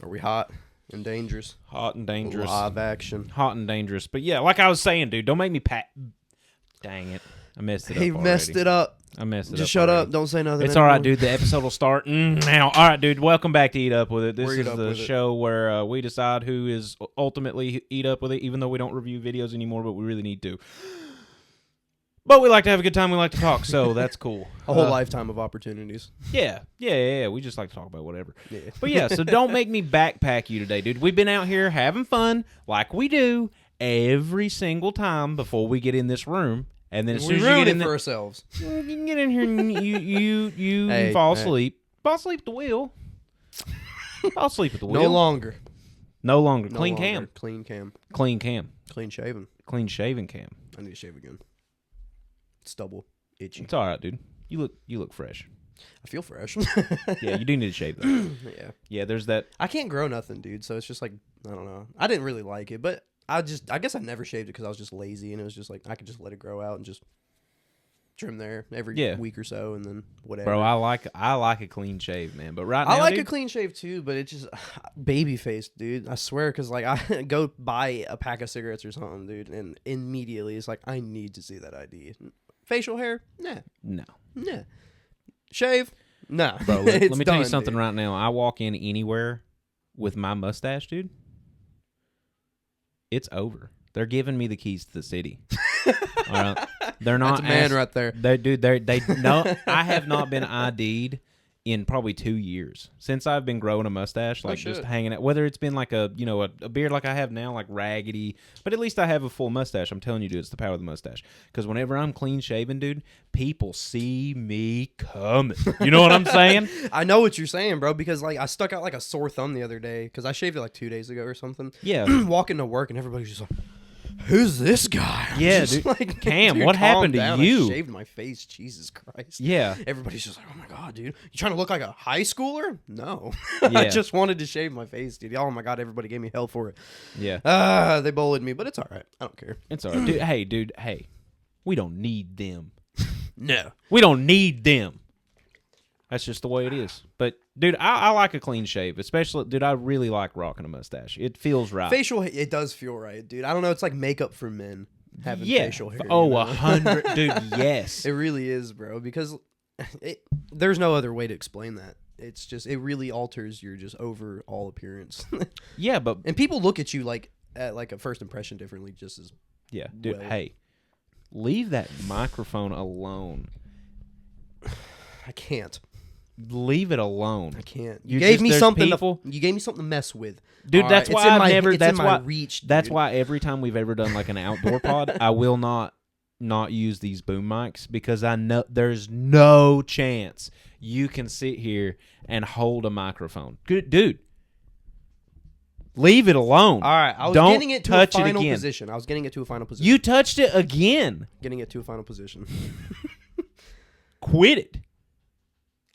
Are we hot and dangerous? Hot and dangerous. Live action. Hot and dangerous. But yeah, like I was saying, dude, don't make me Dang it. I messed it up He already. messed it up. I messed it up. Just shut already. up. Don't say nothing. It's all right, dude. The episode will start now. All right, dude. Welcome back to Eat Up With It. This is the show where we decide who is ultimately Eat Up With It, even though we don't review videos anymore, but we really need to. But we like to have a good time. We like to talk, so that's cool. A whole lifetime of opportunities. Yeah. We just like to talk about whatever. Yeah. But yeah, so don't make me backpack you today, dude. We've been out here having fun like we do every single time before we get in this room. And then as soon as you get in for ourselves. you can get in here and you fall asleep. Fall asleep at the wheel. Fall asleep at the wheel. No longer. Clean cam. Clean cam. Clean cam. Clean shaven. Clean shaven cam. I need to shave again. It's double itchy. It's all right, dude. You look fresh. I feel fresh. Yeah, you do need to shave though. Yeah. Yeah, there's that. I can't grow nothing, dude. So it's just like, I don't know. I didn't really like it, but I guess I never shaved it because I was just lazy, and it was just like I could just let it grow out and just trim there every week or so, and then whatever. Bro, I like a clean shave, man. But right now, I like dude, a clean shave too, but it's just baby face, dude. I swear, because like I go buy a pack of cigarettes or something, dude, and immediately it's like I need to see that ID. Facial hair, nah. Shave, nah. Bro, let me tell you something right now. I walk in anywhere with my mustache, dude. It's over. They're giving me the keys to the city. All right? They're not. That's a man right there. They no. I have not been ID'd in probably 2 years since I've been growing a mustache, like just hanging out. Whether it's been like a beard like I have now, like raggedy, but at least I have a full mustache. I'm telling you, dude, it's the power of the mustache. Because whenever I'm clean shaven, dude, people see me coming. You know what I'm saying? I know what you're saying, bro. Because like I stuck out like a sore thumb the other day because I shaved it like 2 days ago or something. Yeah, walking to work and everybody's just like, who's this guy? Yeah, dude. Like, Cam, dude, what happened to you? I shaved my face. Jesus Christ. Yeah. Everybody's just like, oh my God, dude. You trying to look like a high schooler? No. Yeah. I just wanted to shave my face, dude. Oh my God, everybody gave me hell for it. Yeah. They bullied me, but it's all right. I don't care. It's all right. Dude. Hey. We don't need them. No. We don't need them. That's just the way it is. But, dude, I like a clean shave. Especially, dude, I really like rocking a mustache. It feels right. Facial, it does feel right, dude. I don't know. It's like makeup for men having facial hair. Oh, 100. Dude, yes. It really is, bro. Because there's no other way to explain that. It's just, it really alters your just overall appearance. Yeah, but. And people look at you like, at like a first impression differently just as. Yeah, dude, hey. Leave that microphone alone. I can't. Leave it alone. I can't. You gave me something. You gave me something to mess with, dude. That's why I've never. That's why. Reach, that's why every time we've ever done like an outdoor pod, I will not use these boom mics because I know there's no chance you can sit here and hold a microphone. Good, dude. Leave it alone. All right, I was getting it to a final position. I was getting it to a final position. You touched it again. Getting it to a final position. Quit it.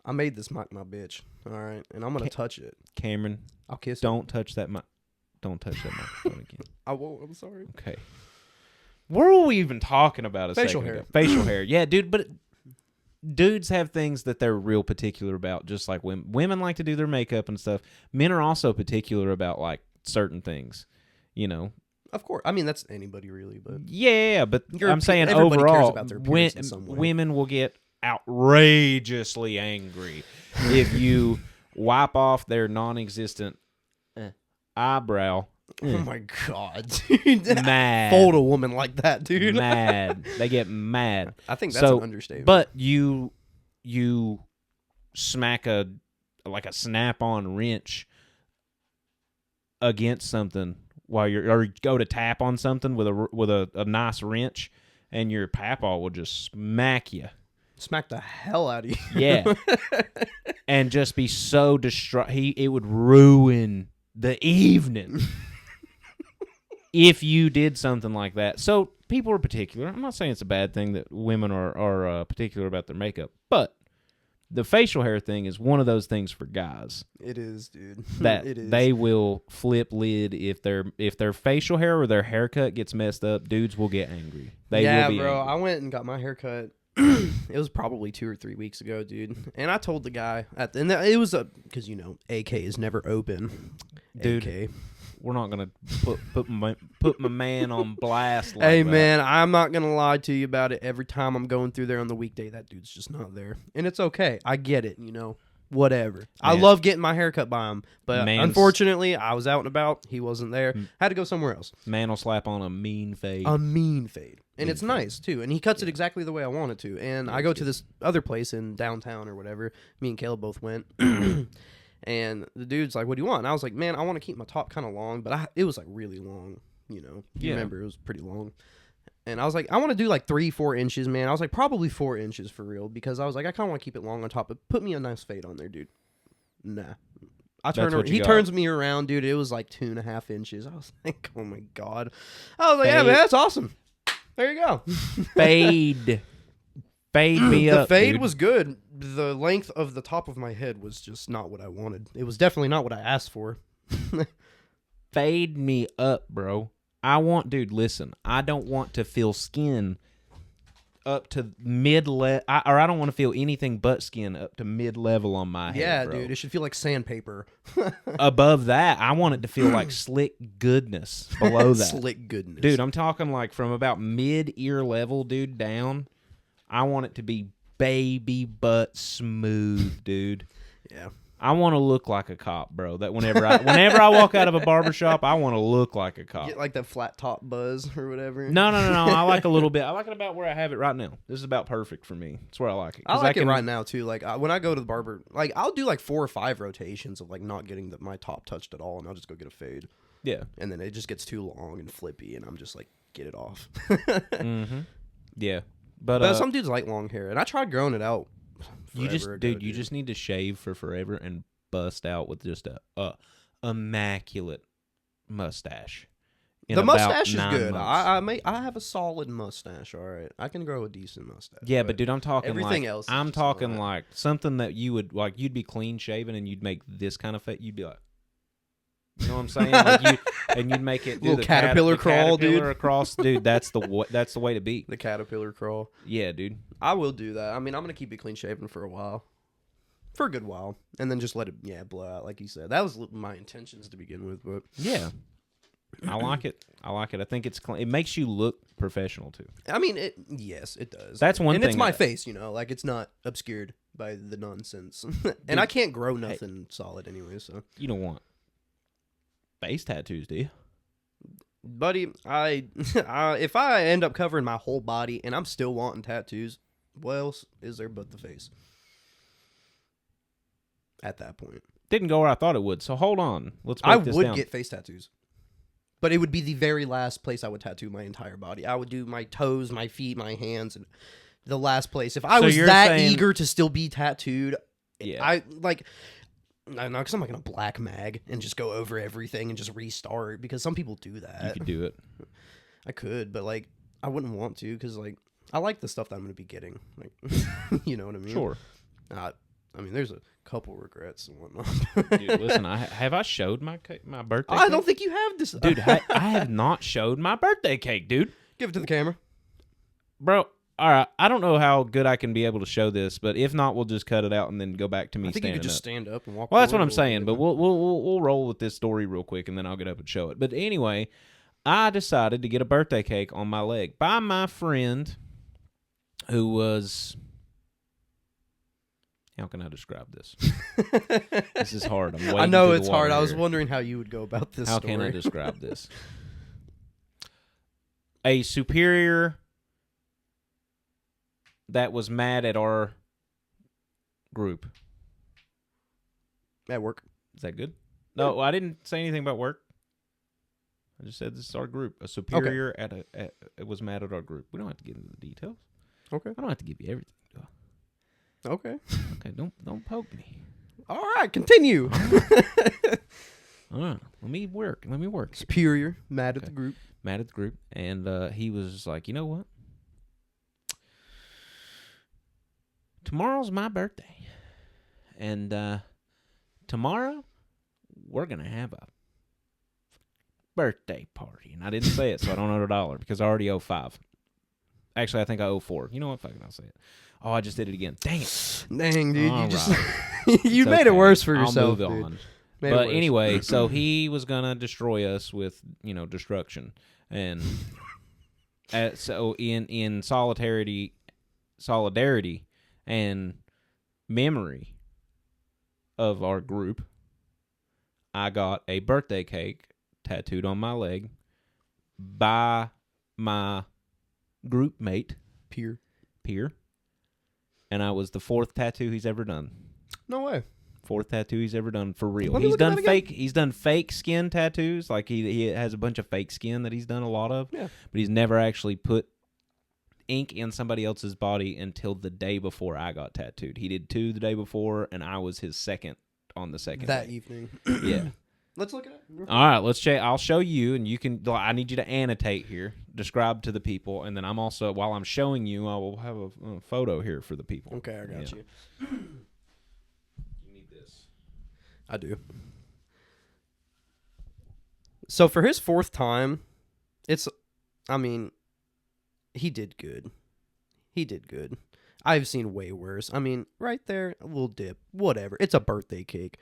I made this mic my bitch. All right, and I'm gonna touch it. Cameron, I'll kiss. Don't touch that mic. Don't touch that microphone again. I won't. I'm sorry. Okay. What were we even talking about? Facial hair. Facial hair. Yeah, dude. But dudes have things that they're real particular about, just like women. Women like to do their makeup and stuff. Men are also particular about like certain things. You know. Of course. I mean, that's anybody really, but yeah. But I'm saying overall, cares about their in some way. Women will get outrageously angry if you wipe off their non-existent eyebrow. Oh my God, dude. Mad. Fold a woman like that, dude. Mad. They get mad. I think that's an understatement. But you smack a snap-on wrench against something while or go to tap on something with a nice wrench, and your papa will just smack you. Smack the hell out of you. Yeah. And just be so distraught. It would ruin the evening if you did something like that. So people are particular. I'm not saying it's a bad thing that women are particular about their makeup, but the facial hair thing is one of those things for guys. It is, dude. That it is. They will flip lid if their facial hair or their haircut ggets messed up. Dudes will get angry. They will be bro. angry. I went and got my hair cut. It was probably 2 or 3 weeks ago, dude. And I told the guy and it was because AK is never open. Dude, AK. we're not gonna put my man on blast. Like Hey that. man, I'm not gonna lie to you about it. Every time I'm going through there on the weekday, that dude's just not there, and it's okay. I get it, whatever. I love getting my hair cut by him, but unfortunately, I was out and about. He wasn't there. Had to go somewhere else. Man will slap on a mean fade. And it's nice too. And he cuts it exactly the way I want it to. And I go to this other place in downtown or whatever. Me and Caleb both went. And the dude's like, "What do you want?" And I was like, "Man, I want to keep my top kind of long, but it was like really long, You remember it was pretty long." And I was like, "I want to do like 3-4 inches, man." I was like, "Probably 4 inches for real," because I was like, "I kind of want to keep it long on top, but put me a nice fade on there, dude." Nah. He turns me around, dude. It was like 2.5 inches. I was like, "Oh my god!" I was like, "Yeah, man, that's awesome." There you go. Fade me up. The fade dude. was good. The length of the top of my head was just not what I wanted. It was definitely not what I asked for. Fade me up, bro. Dude, listen. I don't want to feel skin up to mid-level, or I don't want to feel anything but skin up to mid-level on my head, Yeah, bro. dude, it should feel like sandpaper. Above that, I want it to feel like slick goodness below that. Slick goodness. Dude, I'm talking like from about mid-ear level, dude, down. I want it to be baby butt smooth, dude. Yeah. I want to look like a cop, bro. That whenever I walk out of a barbershop, I want to look like a cop. Get like that flat top buzz or whatever. No. I like a little bit. I like it about where I have it right now. This is about perfect for me. It's where I like it. I like it right now too. Like when I go to the barber, like I'll do like 4 or 5 rotations of like not getting my top touched at all, and I'll just go get a fade. Yeah. And then it just gets too long and flippy, and I'm just like, get it off. Mm-hmm. Yeah. But some dudes like long hair, and I tried growing it out. You just need to shave for forever and bust out with just a immaculate mustache. The mustache is good. I have a solid mustache. All right, I can grow a decent mustache. Yeah, but dude, I'm talking everything like, else. I'm talking like something that you would like. You'd be clean shaven and you'd make this kind of fit. You'd be like, you know what I'm saying? Like you'd make it do little the caterpillar crawl, dude. Across, dude. That's the way to be. The caterpillar crawl. Yeah, dude. I will do that. I mean, I'm gonna keep it clean shaven for a while, for a good while, and then just let it blow out, like you said. That was my intentions to begin with, but yeah, I like it. I think it's clean. It makes you look professional too. I mean, yes, it does. That's one thing. And it's my face, like it's not obscured by the nonsense, and I can't grow nothing solid anyway. So you don't want face tattoos, do you? Buddy, I if I end up covering my whole body and I'm still wanting tattoos, what else is there but the face? At that point, didn't go where I thought it would. So hold on, let's break this down. I would get face tattoos, but it would be the very last place I would tattoo my entire body. I would do my toes, my feet, my hands, and the last place. If I was that eager to still be tattooed, yeah, no, because I'm not going to black mag and just go over everything and just restart, because some people do that. You could do it. I could, but, I wouldn't want to, because, I like the stuff that I'm going to be getting. You know what I mean? Sure. I mean, there's a couple regrets and whatnot. Dude, listen, have I showed my birthday cake? I don't think you have this. Dude, I have not showed my birthday cake, dude. Give it to the camera. Bro. All right, I don't know how good I can be able to show this, but if not, we'll just cut it out and then go back to me standing up. I think you could just stand up and walk. Well, that's what I'm saying, but we'll roll with this story real quick, and then I'll get up and show it. But anyway, I decided to get a birthday cake on my leg by my friend, who was. How can I describe this? This is hard. I know it's hard. Here. I was wondering how you would go about this. How can I describe this? A superior that was mad at our group. At work. Is that good? No, I didn't say anything about work. I just said this is our group. A superior was mad at our group. We don't have to get into the details. Okay. I don't have to give you everything. Okay. Okay, don't poke me. All right, continue. All right, let me work. Superior, mad at the group. Mad at the group. And he was like, you know what? Tomorrow's my birthday. And tomorrow, we're going to have a birthday party. And I didn't say it, so I don't owe $1 because I already owe $5. Actually, I think I owe $4. You know what? Fucking I'll say it. Oh, I just did it again. Dang it. Dang, dude. All you just right. you made it worse for yourself, I'll move dude. on. But anyway, so he was gonna destroy us with destruction, and so in solidarity and memory of our group, I got a birthday cake tattooed on my leg by my group mate, peer, and I was the 4th tattoo he's ever done. No way. 4th tattoo he's ever done for real. He's done fake. He's done fake skin tattoos. Like he has a bunch of fake skin that he's done a lot of. Yeah. But he's never actually put ink in somebody else's body until the day before I got tattooed. He did 2 the day before, and I was his second on the second that day. evening. Yeah. Let's look at it. All right, let's check. I'll show you, and you can. I need you to annotate here, describe to the people, and then I'm also, while I'm showing you, I will have a photo here for the people. Okay, I got you. You need this. I do. So for his 4th time, he did good. He did good. I've seen way worse. Right there, a little dip, whatever. It's a birthday cake.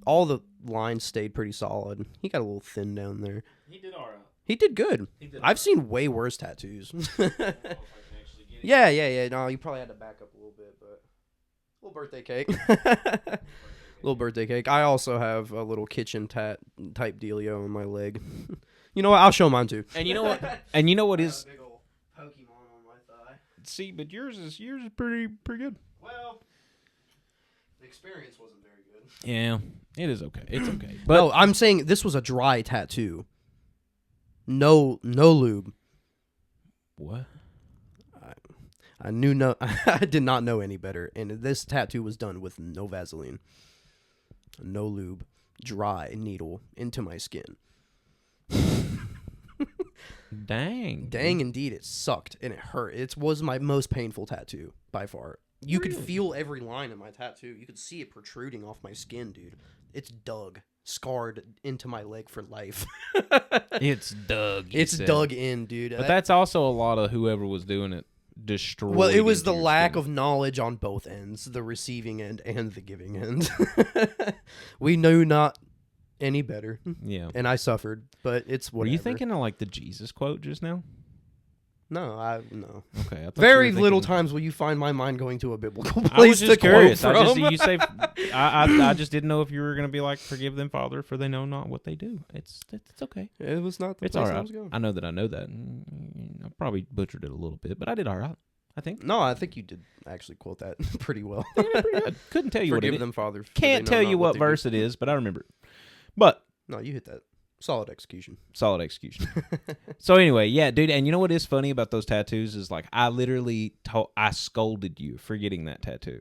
All the lines stayed pretty solid. He got a little thin down there. He did all right. He did good. I've seen way worse tattoos. Yeah. No, you probably had to back up a little bit, but little birthday cake. Little birthday cake. I also have a little kitchen type dealio on my leg. You know what? I'll show mine too. And you know what? And you know what is? Big old Pokemon on my thigh. See, but yours is pretty good. Well, the experience wasn't very good. Yeah, it is okay. It's okay. But no, I'm saying this was a dry tattoo. No lube. What? I did not know any better, and this tattoo was done with no Vaseline, no lube, dry needle into my skin. Dang Indeed, it sucked and it hurt. It was my most painful tattoo by far. You could feel every line in my tattoo. You could see it protruding off my skin, dude. It's scarred into my leg for life. It's dug. It's dug in, dude. But that's also a lot of whoever was doing it destroyed. Well, it was the lack of knowledge on both ends, the receiving end and the giving end. We knew not any better. Yeah. And I suffered, but it's whatever. Were you thinking of like the Jesus quote just now? No. Okay. I Very little times will you find my mind going to a biblical place. I was just curious. I just didn't know if you were gonna be like, "Forgive them, Father, for they know not what they do." It's okay. It was not. It's all right. I know that. I probably butchered it a little bit, but I did all right. I think. No, I think you did actually quote that pretty well. Pretty good. Couldn't tell you what it is. Forgive them, Father. Can't tell you what verse it is, but I remember it. But no, you hit that. Solid execution. So anyway, yeah, dude, and you know what is funny about those tattoos is like I literally I scolded you for getting that tattoo.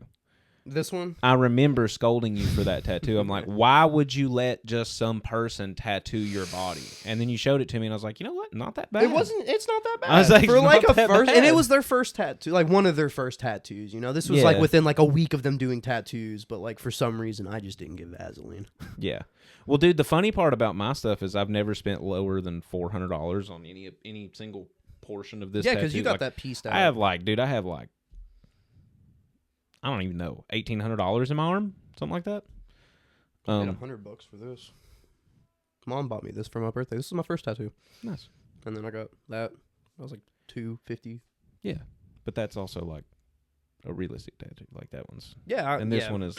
This one? I remember scolding you for that tattoo. I'm like, why would you let just some person tattoo your body? And then you showed it to me, and I was like, you know what? Not that bad. It's not that bad. I was like, for like a first, bad. And it was their first tattoo, like one of their first tattoos. You know, this was like within like a week of them doing tattoos, but like for some reason, I just didn't give Vaseline. Yeah. Well, dude, the funny part about my stuff is I've never spent lower than $400 on any single portion of this. Yeah, because you got that pieced out. I have like I don't even know, $1,800 in my arm, something like that. I paid $100 for this. Mom bought me this for my birthday. This is my first tattoo. Nice. And then I got that. I was like $250. Yeah, but that's also like a realistic tattoo. Like that one's. Yeah, and this one is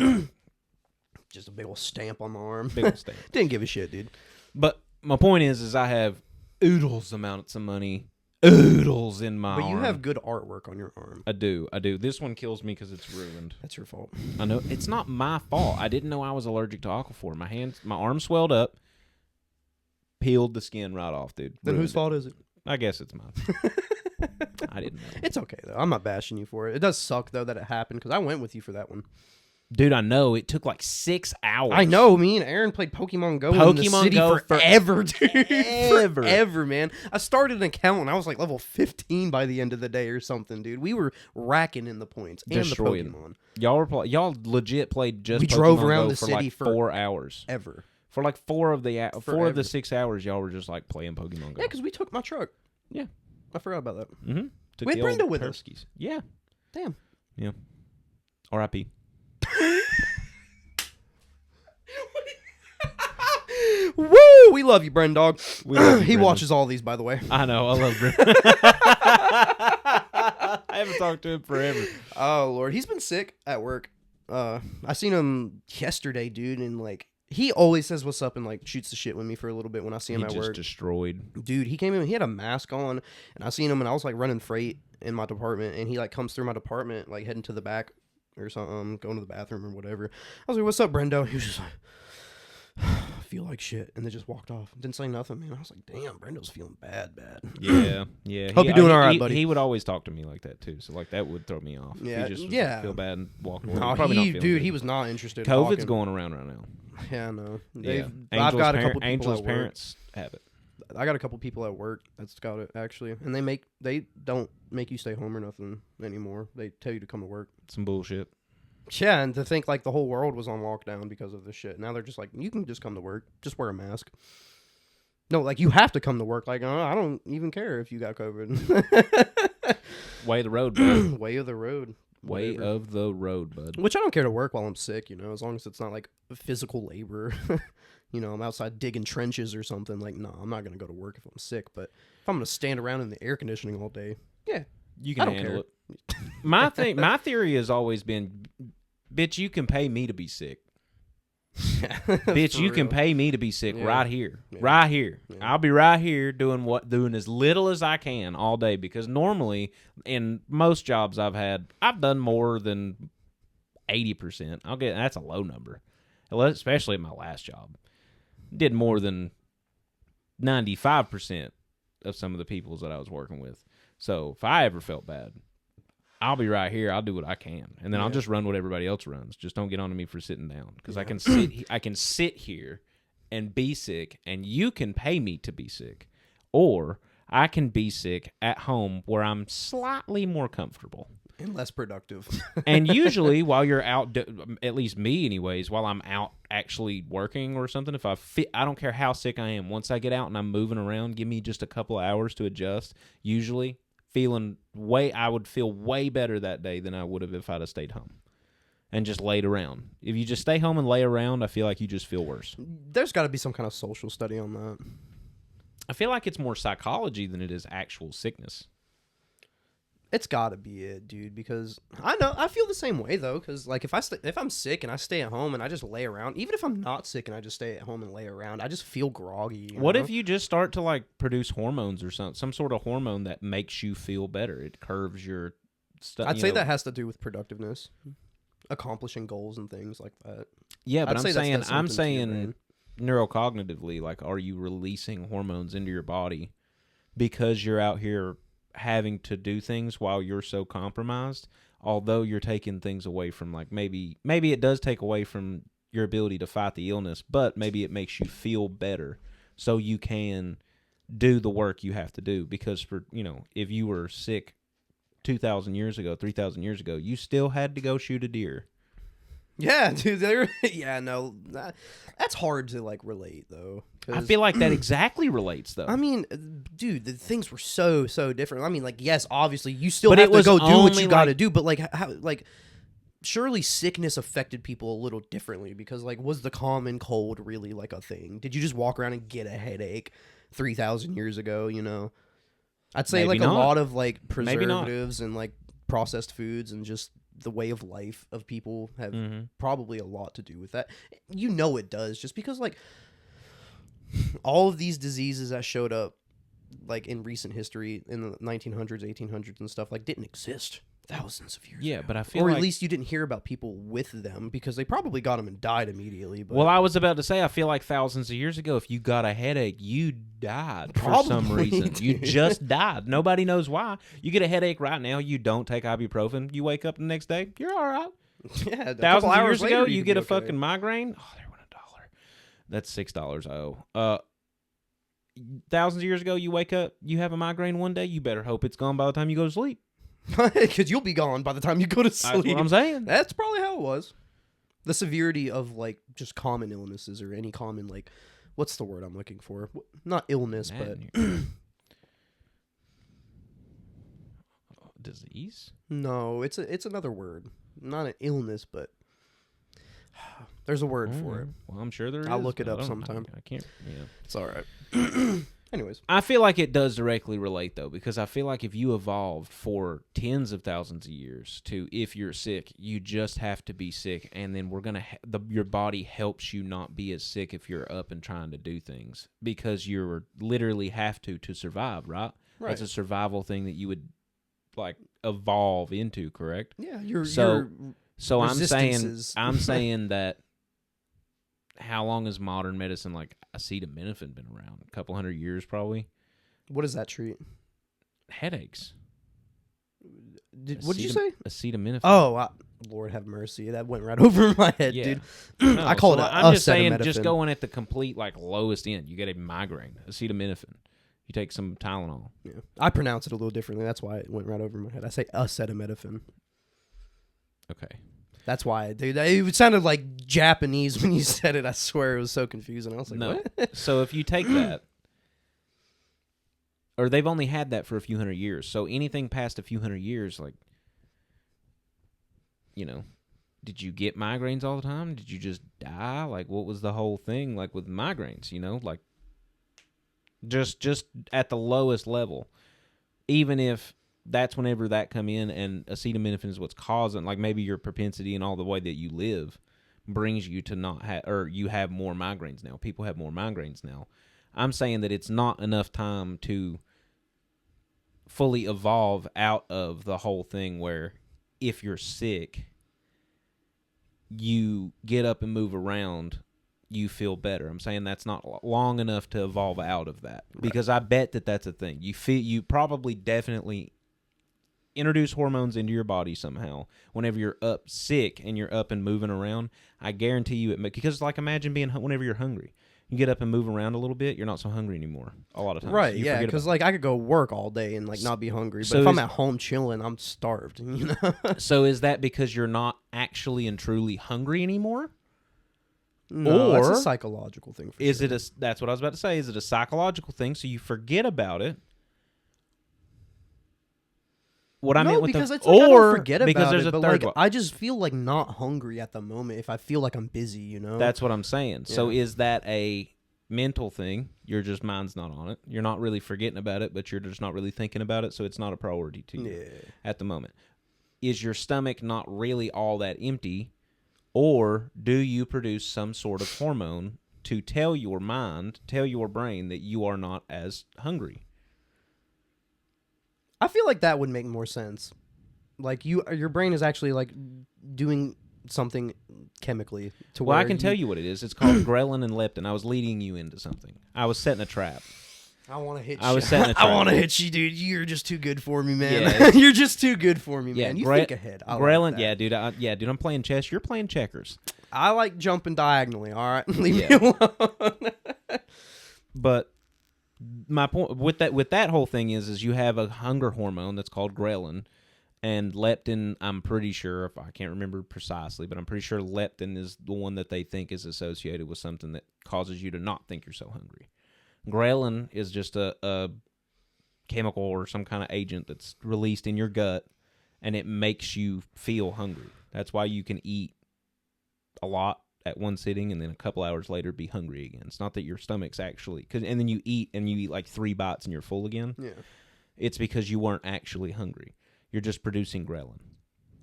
just a big old stamp on my arm. Big old stamp. Didn't give a shit, dude. But my point is I have oodles amounts of money. Oodles in my arm. But you have good artwork on your arm. I do. This one kills me because it's ruined. That's your fault. I know. It's not my fault. I didn't know I was allergic to Aquaphor. My arm swelled up, peeled the skin right off, dude. Then whose fault is it? I guess it's mine. I didn't know. It's okay, though. I'm not bashing you for it. It does suck, though, that it happened, because I went with you for that one. Dude, I know. It took like 6 hours. I know. Me and Aaron played Pokemon Go in the city forever, dude. Forever, man. I started an account and I was like level 15 by the end of the day or something, dude. We were racking in the points and destroying the Pokemon. Y'all legit played just we Pokemon drove around Go the for city like for 4 hours. Ever. For like 4 of the 6 hours, y'all were just like playing Pokemon Go. Yeah, because we took my truck. Yeah. I forgot about that. Mm-hmm. We had Brenda with us. Yeah. Damn. Yeah. R.I.P. we love you, Bren Dog. We love you, he Brendan. watches all these, by the way. I know. I love Brendan. I haven't talked to him forever. Oh, Lord. He's been sick at work. I seen him yesterday, dude, and, like, he always says what's up and, like, shoots the shit with me for a little bit when I see him at work. He just destroyed. Dude, he came in, he had a mask on, and I seen him, and I was, like, running freight in my department, and he, like, comes through my department, like, heading to the back or something, going to the bathroom or whatever. I was like, what's up, Brendo? He was just like, I feel like shit, and then just walked off. Didn't say nothing, man. I was like, damn, Brendo's feeling bad. Yeah. Hope you're doing all right, buddy. He would always talk to me like that too, so like that would throw me off. Yeah, he just would feel bad and walk away. No, Probably not feeling good. He was not interested. COVID's going around right now. Yeah, no. Yeah. I've got a couple people Angel's at work. parents have it. I got a couple people at work that's got it actually, and they don't make you stay home or nothing anymore. They tell you to come to work. Some bullshit. Yeah, and to think like the whole world was on lockdown because of this shit. Now they're just like, you can just come to work. Just wear a mask. No, like you have to come to work. Like, I don't even care if you got COVID. Way of the road, bud. Way of the road. Way Whatever. of the road, bud. Which I don't care to work while I'm sick, as long as it's not like physical labor. I'm outside digging trenches or something. Like, no, I'm not going to go to work if I'm sick. But if I'm going to stand around in the air conditioning all day, yeah, you can handle it. My theory has always been, bitch, you can pay me to be sick. Bitch, you can pay me to be sick right here. Yeah. Right here. Yeah. I'll be right here doing as little as I can all day, because normally in most jobs I've done more than 80%. That's a low number. Especially at my last job. Did more than 95% of some of the peoples that I was working with. So if I ever felt bad, I'll be right here. I'll do what I can, and then I'll just run what everybody else runs. Just don't get on to me for sitting down, because I can sit here and be sick, and you can pay me to be sick, or I can be sick at home where I'm slightly more comfortable and less productive. And usually, while you're out, at least me, anyways, while I'm out actually working or something, if I don't care how sick I am. Once I get out and I'm moving around, give me just a couple of hours to adjust. Usually. I would feel way better that day than I would have if I'd have stayed home and just laid around. If you just stay home and lay around, I feel like you just feel worse. There's got to be some kind of social study on that. I feel like it's more psychology than it is actual sickness. It's got to be it, dude, because I feel the same way, though, because, like, if I'm sick and I stay at home and I just lay around, even if I'm not sick and I just stay at home and lay around, I just feel groggy. What if you just start to, like, produce hormones or some sort of hormone that makes you feel better? It curves your stuff. I'd say that has to do with productiveness, accomplishing goals and things like that. Yeah, but I'm saying neurocognitively, like, are you releasing hormones into your body because you're out here having to do things while you're so compromised, although you're taking things away from, like, maybe it does take away from your ability to fight the illness, but maybe it makes you feel better so you can do the work you have to do. Because if you were sick 2,000 years ago, 3,000 years ago, you still had to go shoot a deer. Yeah, dude. That's hard to, like, relate, though. I feel like that exactly relates, though. I mean, dude, the things were so different. I mean, like, yes, obviously, you still have to go do what you got to do, but, like, surely sickness affected people a little differently, because, like, was the common cold really, like, a thing? Did you just walk around and get a headache 3,000 years ago, I'd say, maybe like, not. A lot of, like, preservatives and, like, processed foods and just the way of life of people have probably a lot to do with that. It does, just because, like, all of these diseases that showed up, like, in recent history in the 1900s, 1800s and stuff, like, didn't exist thousands of years ago. But I feel or at least you didn't hear about people with them, because they probably got them and died immediately. But well, I was about to say, I feel like thousands of years ago, if you got a headache, you died for some reason. You just died. Nobody knows why. You get a headache right now, you don't take ibuprofen, you wake up the next day, you're all right. Yeah, thousands of years ago, you get a fucking migraine. Oh, there went $1. That's $6 I owe. Thousands of years ago, you wake up, you have a migraine one day, you better hope it's gone by the time you go to sleep. Because you'll be gone by the time you go to sleep. That's what I'm saying. That's probably how it was. The severity of, like, just common illnesses, or any common, like, what's the word I'm looking for? Not illness, but disease? No, it's another word. Not an illness, but There's a word for it. Well, I'm sure there is. I'll look it up sometime. I can't. Yeah, it's all right. Anyways, I feel like it does directly relate though, because I feel like if you evolved for tens of thousands of years to if you're sick, you just have to be sick, and then we're gonna your body helps you not be as sick if you're up and trying to do things because you're literally have to survive, right? That's a survival thing that you would like evolve into, correct? Yeah, so I'm saying that. How long has modern medicine like acetaminophen been around? A couple hundred years, probably. What does that treat? Headaches. What did you say? Acetaminophen. Oh, Lord have mercy. That went right over my head, dude. No, I call it I'm just saying, just going at the complete like lowest end. You get a migraine. Acetaminophen. You take some Tylenol. Yeah. I pronounce it a little differently. That's why it went right over my head. I say acetaminophen. Okay. That's why, dude. It sounded like Japanese when you said it. I swear it was so confusing. I was like, what? So if you take that, or they've only had that for a few hundred years. So anything past a few hundred years, like, did you get migraines all the time? Did you just die? Like, what was the whole thing like with migraines? Like, just at the lowest level, even if. That's whenever that come in, and acetaminophen is what's causing, like maybe your propensity and all the way that you live brings you to not have, or you have more migraines now. People have more migraines now. I'm saying that it's not enough time to fully evolve out of the whole thing where if you're sick, you get up and move around, you feel better. I'm saying that's not long enough to evolve out of that because I bet that that's a thing. You probably definitely introduce hormones into your body somehow whenever you're up sick and you're up and moving around. I guarantee you it because like imagine being whenever you're hungry, you get up and move around a little bit, you're not so hungry anymore a lot of times. Right, yeah, because like I could go work all day and like not be hungry, but if I'm at home chilling, I'm starved. So is that because you're not actually and truly hungry anymore? No, it's a psychological thing. Is it that's what I was about to say. Is it a psychological thing so you forget about it? What I meant with because it's like I don't forget because about there's it, a but third like I just feel like not hungry at the moment if I feel like I'm busy, That's what I'm saying. Yeah. So is that a mental thing? Your just mind's not on it. You're not really forgetting about it, but you're just not really thinking about it, so it's not a priority to you at the moment. Is your stomach not really all that empty, or do you produce some sort of hormone to tell your mind, tell your brain that you are not as hungry? I feel like that would make more sense. Like your brain is actually like doing something chemically to where I can tell you what it is. It's called ghrelin and leptin. I was leading you into something. I was setting a trap. I want to hit you. I was setting a trap. I want to hit you, dude. You're just too good for me, man. Yeah, you're just too good for me, man. You think ahead. Ghrelin, like dude, I'm playing chess. You're playing checkers. I like jumping diagonally, all right? Leave me alone. But my point with that whole thing is you have a hunger hormone that's called ghrelin, and leptin. I'm pretty sure, if I can't remember precisely, but I'm pretty sure leptin is the one that they think is associated with something that causes you to not think you're so hungry. Ghrelin is just a chemical or some kind of agent that's released in your gut, and it makes you feel hungry. That's why you can eat a lot at one sitting and then a couple hours later be hungry again. It's not that your stomach's actually and then you eat like 3 bites and you're full again. Yeah, it's because you weren't actually hungry. You're just producing ghrelin.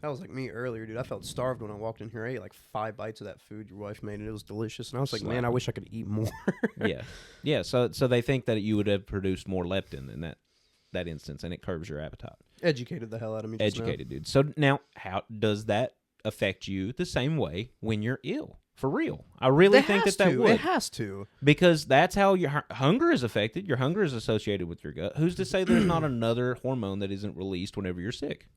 That was like me earlier, dude. I felt starved when I walked in here. I ate like 5 bites of that food your wife made, and it was delicious. And I was like, man, I wish I could eat more. Yeah. So they think that you would have produced more leptin in that instance, and it curbs your appetite. Educated the hell out of me. Educated, dude. So now, how does that affect you the same way when you're ill? For real. I really think that would. It has to. Because that's how your hunger is affected. Your hunger is associated with your gut. Who's to say there's not another hormone that isn't released whenever you're sick?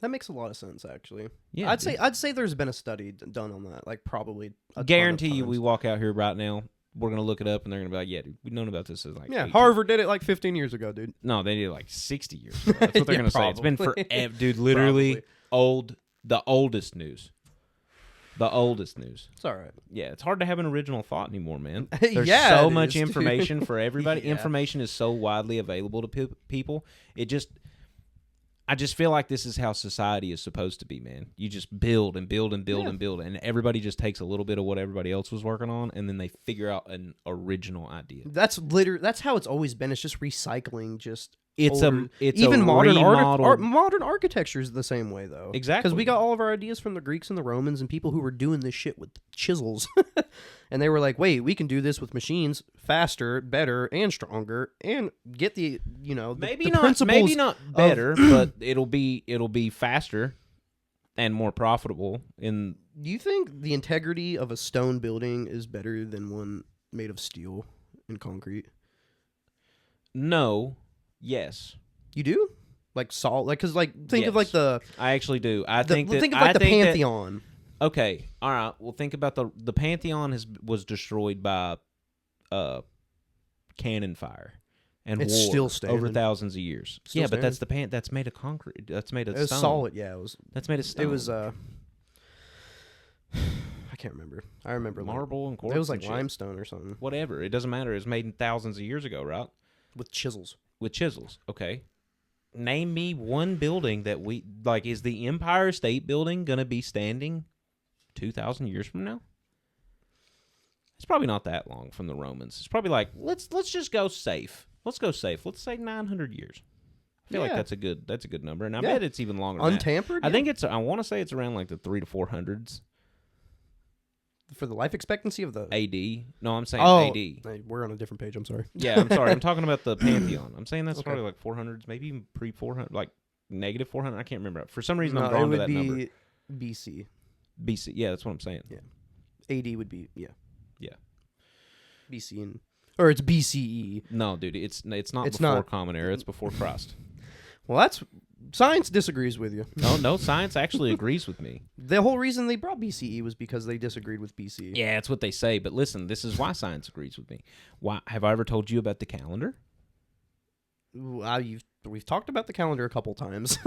That makes a lot of sense, actually. Yeah, I'd say there's been a study done on that, like probably. Guarantee you, we walk out here right now, we're gonna look it up, and they're gonna be like, "Yeah, dude, we've known about this since like." Yeah, Harvard did it like 15 years ago, dude. No, they did it like 60 years ago. That's what they're gonna say. It's been forever, dude. Literally the oldest news. The oldest news. It's all right. Yeah, it's hard to have an original thought anymore, man. There's so much information for everybody. Yeah. Information is so widely available to people. It just I just feel like this is how society is supposed to be, man. You just build and build and build and build, and everybody just takes a little bit of what everybody else was working on, and then they figure out an original idea. That's how it's always been. It's just recycling. It's even modern architecture is the same way though. Exactly, because we got all of our ideas from the Greeks and the Romans and people who were doing this shit with chisels, and they were like, "Wait, we can do this with machines faster, better, and stronger, and get the maybe not better, but it'll be faster and more profitable." Do you think the integrity of a stone building is better than one made of steel and concrete? No. Yes. You do? Like salt? Like, because think of like the... I actually do. Think of like the Pantheon. Okay. All right. Well, think about the Pantheon was destroyed by cannon fire and it's war still standing over thousands of years. Still but standing. that's made of concrete. That's made of stone. It was solid, yeah. That's made of stone. It was I can't remember. I remember marble and quartz. It was like limestone or something. Whatever. It doesn't matter. It was made thousands of years ago, right? With chisels. Okay. Name me one building that is the Empire State Building going to be standing 2,000 years from now? It's probably not that long from the Romans. It's probably like, let's just go safe. Let's go safe. Let's say 900 years. I feel like that's a good number, and I bet it's even longer than untampered? that. I want to say it's around like the 300 to 400s. For the life expectancy of the... AD. No, I'm saying AD. We're on a different page. I'm sorry. Yeah, I'm sorry. I'm talking about the Pantheon. I'm saying that's probably like 400s, maybe even pre-400, like negative 400. I can't remember. For some reason, I'm drawn to that number. It would be BC. BC. Yeah, that's what I'm saying. Yeah. AD would be, yeah. Yeah. BC or it's BCE. No, dude, it's not before Common Era. It's before Christ. Well, science disagrees with you. No, science actually agrees with me. The whole reason they brought BCE was because they disagreed with BC. Yeah, that's what they say. But listen, this is why science agrees with me. Why have I ever told you about the calendar? We've talked about the calendar a couple times,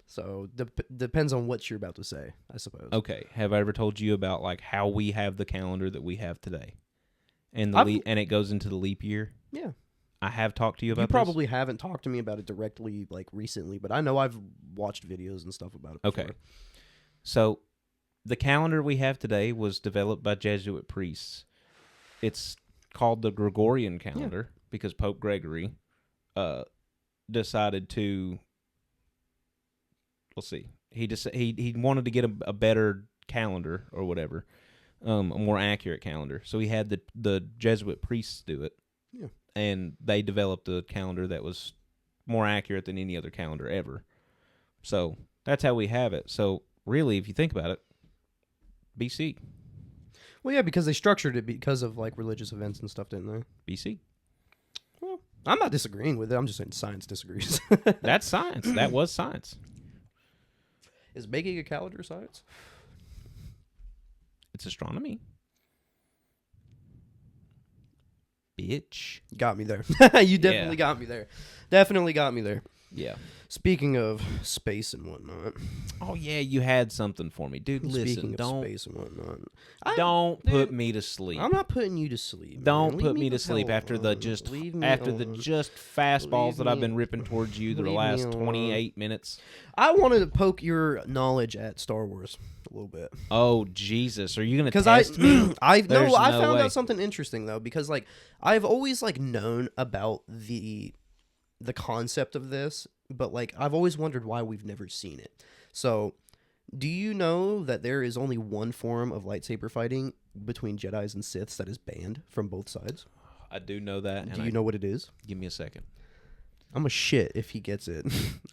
so depends on what you're about to say, I suppose. Okay, have I ever told you about like how we have the calendar that we have today, and and it goes into the leap year? Yeah. I have talked to you about this? You probably haven't talked to me about it directly, like, recently, but I know I've watched videos and stuff about it before. Okay. So, the calendar we have today was developed by Jesuit priests. It's called the Gregorian calendar because Pope Gregory decided to... Let's see. He wanted to get a better calendar or whatever, a more accurate calendar. So, he had the Jesuit priests do it. Yeah. And they developed a calendar that was more accurate than any other calendar ever. So that's how we have it. So really, if you think about it, BC. Well, yeah, because they structured it because of like religious events and stuff, didn't they? BC. Well, I'm not disagreeing with it. I'm just saying science disagrees. That's science. That was science. Is making a calendar science? It's astronomy. Bitch. Got me there. You definitely got me there. Definitely got me there. Yeah. Speaking of space and whatnot. Oh, yeah, you had something for me. Dude, listen, don't... space and whatnot. Don't put me to sleep. I'm not putting you to sleep. Don't put me to sleep after the just fastballs that I've been ripping towards you the last 28 minutes. I wanted to poke your knowledge at Star Wars a little bit. Oh, Jesus. Are you going to test me? I found out something interesting, though, because, like, I've always, like, known about the concept of this, but like I've always wondered why we've never seen it. So, do you know that there is only one form of lightsaber fighting between Jedis and Siths that is banned from both sides? I do know that. Do you know what it is? Give me a second. I'm a shit if he gets it.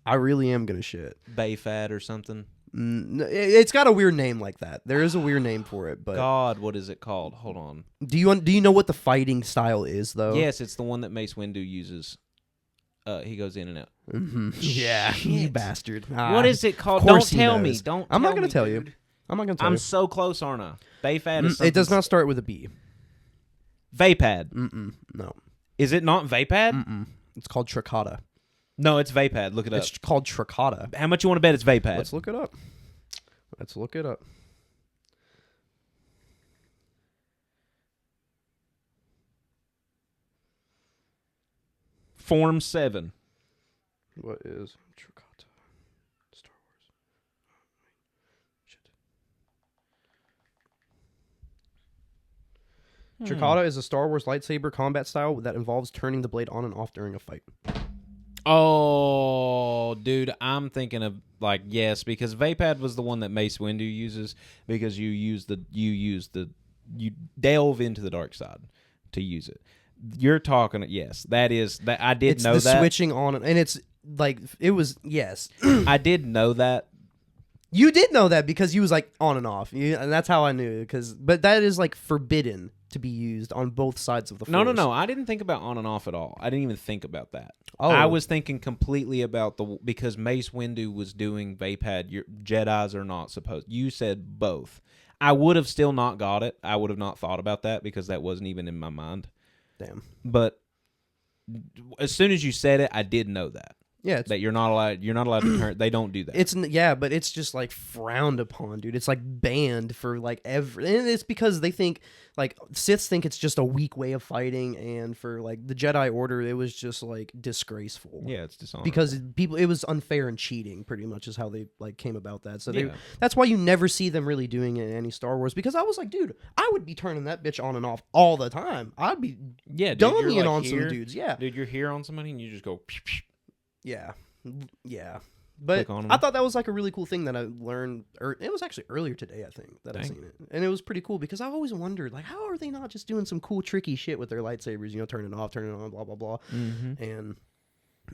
I really am gonna shit. Bayfad or something? It's got a weird name like that. There is a weird name for it, but God, what is it called? Hold on. Do you know what the fighting style is though? Yes, it's the one that Mace Windu uses. He goes in and out. Mm-hmm. Yeah, you bastard. What is it called? Don't tell me. Don't. I'm not going to tell you. I'm not going to tell you. I'm so close, aren't I? Bayfad is something. It does not start with a B. Vapad. No. Is it not Vapad? It's called Tricata. No, it's Vapad. Look it up. It's called Tricata. How much you want to bet it's Vapad? Let's look it up. Form 7. What is Tricata? Chikata is a Star Wars lightsaber combat style that involves turning the blade on and off during a fight. Oh, dude, I'm thinking of yes, because Vapad was the one that Mace Windu uses because you delve into the dark side to use it. You're talking that I did know that. It's the switching on and it's it was I did know that. You did know that because you was on and off, and that's how I knew. But that is forbidden to be used on both sides of the Force. No. I didn't think about on and off at all. I didn't even think about that. Oh. I was thinking completely about because Mace Windu was doing Vapad. Your Jedis are not supposed. You said both. I would have still not got it. I would have not thought about that because that wasn't even in my mind. Damn. But as soon as you said it, I did know that. Yeah, that you're not allowed to turn. They don't do that. But it's just frowned upon, dude. It's banned for and it's because they think Siths think it's just a weak way of fighting, and for the Jedi Order, it was just disgraceful. Yeah, it's dishonorable because it was unfair and cheating. Pretty much is how they came about that. So that's why you never see them really doing it in any Star Wars. Because I was dude, I would be turning that bitch on and off all the time. I'd be dummying on some dudes. Yeah, dude, you're here on somebody and you just go. Yeah. But I thought that was a really cool thing that I learned. It was actually earlier today, I think, that I seen it, and it was pretty cool because I always wondered how are they not just doing some cool tricky shit with their lightsabers? Turning it off, turning it on, blah blah blah. Mm-hmm.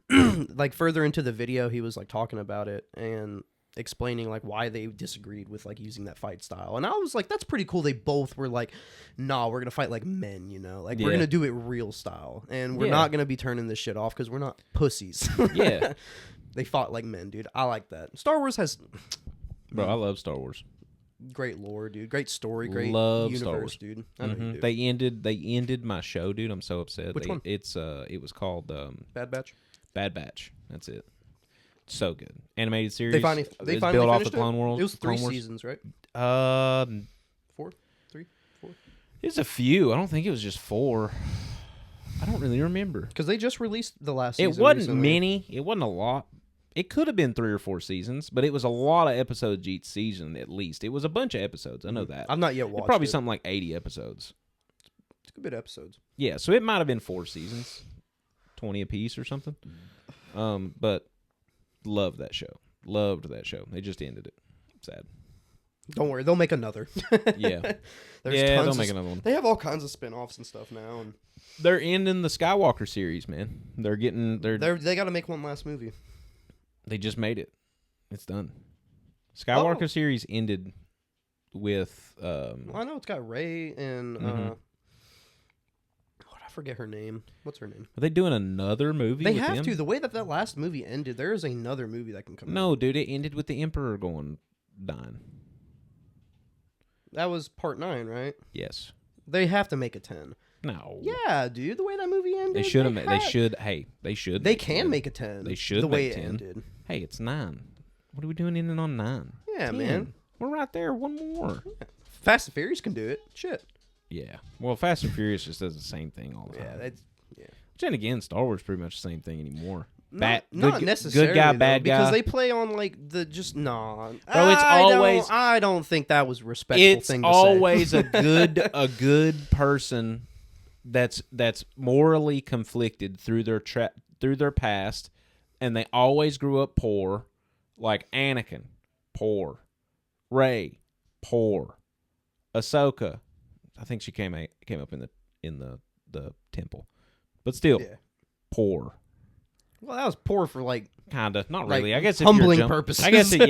And further into the video, he was talking about it and explaining why they disagreed with using that fight style, and I was that's pretty cool. They both were nah, we're gonna fight like men, we're gonna do it real style, and we're not gonna be turning this shit off because we're not pussies. Yeah. They fought like men, dude. I like that. Star Wars has... Bro, I love Star Wars. Great lore, dude. Great story. Great love universe, Star Wars. Dude. I know you do. They ended my show, dude. I'm so upset. Which one? It was called... Bad Batch? Bad Batch. That's it. So good. Animated series. They finally built off the Clone Wars. It was 3 seasons, right? 4? 3? 4? It's a few. I don't think it was just 4. I don't really remember. Because they just released the last season. It wasn't recently. many. It wasn't a lot. It could have been 3 or 4 seasons, but it was a lot of episodes each season, at least. It was a bunch of episodes. I know that. I've not yet watched probably something like 80 episodes. It's a good bit of episodes. Yeah, so it might have been 4 seasons, 20 apiece or something. But loved that show. Loved that show. They just ended it. Sad. Don't worry, they'll make another. Yeah. They'll make another one. They have all kinds of spin-offs and stuff now, and they're ending the Skywalker series, man. They got to make one last movie. They just made it. It's done. Skywalker series ended with I know it's got Rey and I forget her name. What's her name? Are they doing another movie? They have to. The way that last movie ended, there is another movie that can come out. No, dude, it ended with the Emperor dying. That was part 9, right? Yes. They have to make a 10. No. Yeah, dude. The way that movie ended. They should have. They should. Hey, they should. They can make a 10. They should. The way it 10. Ended. Hey, it's 9. What are we doing ending on 9? Yeah, 10. man. We're right there. One more. Yeah. Fast and Furious can do it. Shit. Yeah. Well, Fast and Furious just does the same thing all the time. Yeah. Which, then again, Star Wars pretty much the same thing anymore. Not necessarily. Good guy, bad guy. Because they play on the just Bro, it's always. I don't think that was a respectful thing to say. It's always a good person that's morally conflicted through their past, and they always grew up poor, like Anakin, poor, Rey, poor, Ahsoka. I think she came up in the temple, but still poor. Well, that was poor for kinda, not really. I guess humbling purposes. I guess it.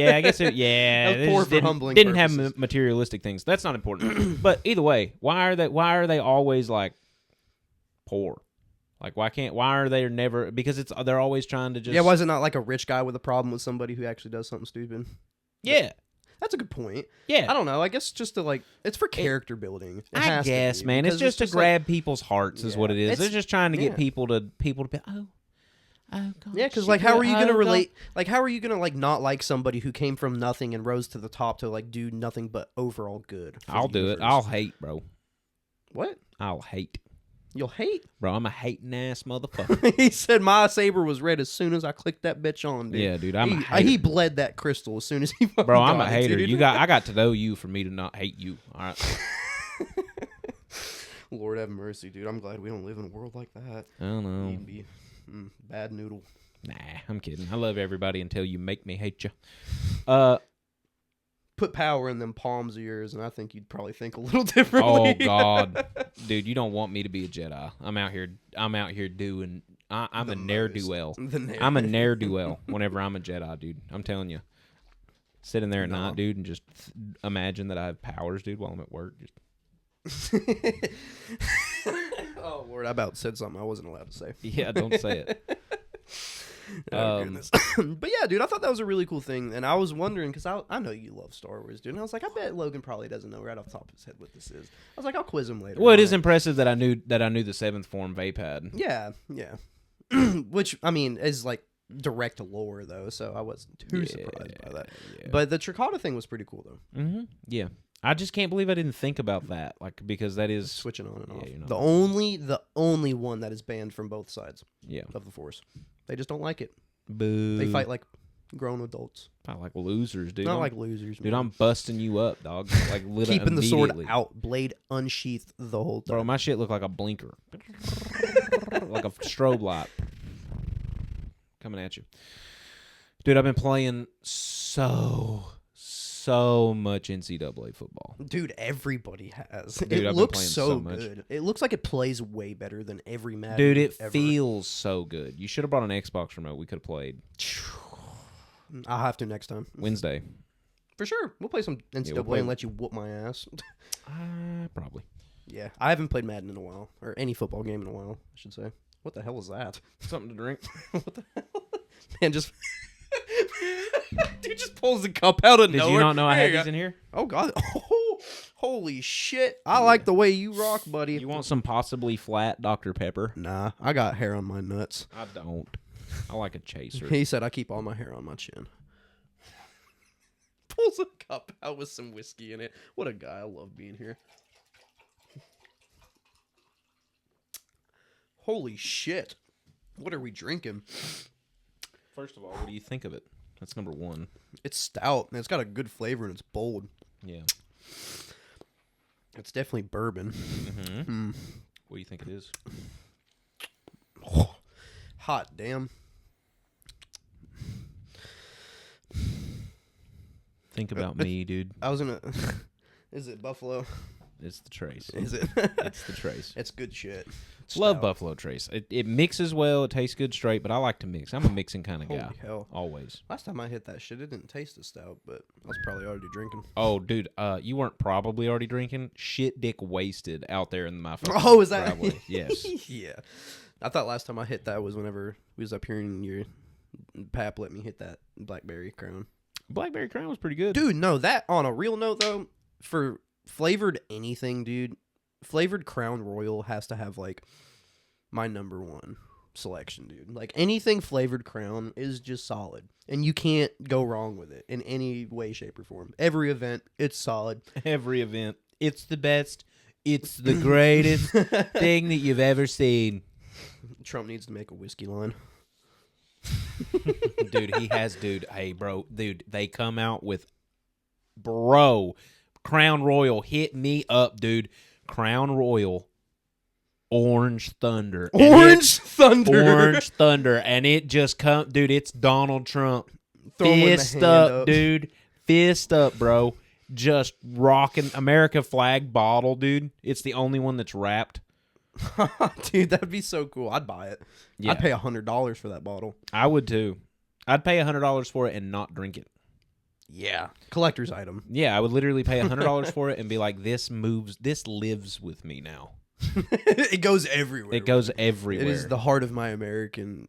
Yeah, that was poor for humbling. Didn't purposes. have materialistic things. That's not important. But either way, why are they always poor? Why are they never? Because they're always trying to just. Yeah, was it not a rich guy with a problem with somebody who actually does something stupid? Yeah. That's a good point. Yeah. I don't know. I guess just to it's for character building. I guess, man. It's just to grab people's hearts is what it is. They're just trying to get people to be, oh God, yeah, because how are you gonna relate? How are you gonna not like somebody who came from nothing and rose to the top to do nothing but overall good? I'll do it. I'll hate, bro. What? I'll hate. You'll hate, bro. I'm a hating ass motherfucker. He said my saber was red as soon as I clicked that bitch on. Dude. Yeah, dude. I'm a hater. He bled that crystal as soon as he. Bro, I'm a hater. I got to know you for me to not hate you. All right. Lord have mercy, dude. I'm glad we don't live in a world like that. I don't know. You'd be bad noodle. Nah, I'm kidding. I love everybody until you make me hate you. Put power in them palms of yours, and I think you'd probably think a little differently. Oh God, dude, you don't want me to be a Jedi. I'm out here doing. I'm a ne'er-do-well. I'm a ne'er-do-well whenever I'm a Jedi, dude. I'm telling you. Sitting there at night, dude, and just imagine that I have powers, dude, while I'm at work. Oh Lord, I about said something I wasn't allowed to say. Yeah, don't say it. Oh, goodness. But yeah, dude, I thought that was a really cool thing, and I was wondering because I know you love Star Wars, dude. And I was like, I bet Logan probably doesn't know right off the top of his head what this is. I was like, I'll quiz him later. Well, it is impressive that I knew the seventh form vape had. Yeah. Which I mean is like direct lore though, so I wasn't too surprised by that. Yeah. But the Tricata thing was pretty cool though. Mm-hmm. Yeah. I just can't believe I didn't think about that, like because that is switching on and off. The only one that is banned from both sides. Of the Force. They just don't like it. Boo. They fight like grown adults. Not like losers, dude. Not like losers, dude. Man. I'm busting you up, dog. Like literally keeping the sword out, blade unsheathed the whole time. Bro, my shit looked like a blinker, like a strobe light coming at you, dude. I've been playing so much NCAA football. Dude, everybody has. Dude, it looks so good. It looks like it plays way better than every Madden. Dude, it feels so good. You should have brought an Xbox remote. We could have played. I'll have to next time. Wednesday. For sure. We'll play some NCAA and let you whoop my ass. Probably. Yeah. I haven't played Madden in a while. Or any football game in a while, I should say. What the hell is that? Something to drink. What the hell? Man, just... Dude just pulls the cup out of nowhere. Did you not know I had these in here? Oh, God. Oh, holy shit. I like the way you rock, buddy. You want some possibly flat Dr. Pepper? Nah, I got hair on my nuts. I don't. I like a chaser. He said I keep all my hair on my chin. Pulls a cup out with some whiskey in it. What a guy. I love being here. Holy shit. What are we drinking? First of all, what do you think of it? That's number one. It's stout, and it's got a good flavor, and it's bold. Yeah. It's definitely bourbon. Mm-hmm. What do you think it is? Oh, hot damn. Think about me, dude. I was gonna... Is it Buffalo? It's the Trace. Is it? It's the Trace. It's good shit. It's Love stout. Buffalo Trace. It mixes well. It tastes good straight, but I like to mix. I'm a mixing kind of guy. Holy hell. Always. Last time I hit that shit, it didn't taste as stout, but I was probably already drinking. Oh, dude, you weren't probably already drinking. Shit dick wasted out there in my fucking Oh, is that? driveway. Yes. Yeah. I thought last time I hit that was whenever we was up here and your pap let me hit that Blackberry Crown. Blackberry Crown was pretty good. Dude, no, that, on a real note, though, for flavored anything, dude, flavored Crown Royal has to have, like, my number one selection, dude. Like, anything flavored Crown is just solid. And you can't go wrong with it in any way, shape, or form. Every event, it's solid. Every event. It's the best. It's the greatest thing that you've ever seen. Trump needs to make a whiskey line. Dude, he has, dude. Hey, bro. Dude, they come out with, bro, Crown Royal, hit me up, dude. Crown Royal, Orange Thunder. Orange Thunder. Orange Thunder. And it just come, dude, it's Donald Trump. Fist up, dude. Fist up, bro. Just rocking America flag bottle, dude. It's the only one that's wrapped. Dude, that'd be so cool. I'd buy it. Yeah. I'd pay $100 for that bottle. I would too. I'd pay $100 for it and not drink it. Yeah. Collector's item. Yeah, I would literally pay $100 for it and be like, this lives with me now. It goes everywhere. It goes everywhere. It is the heart of my American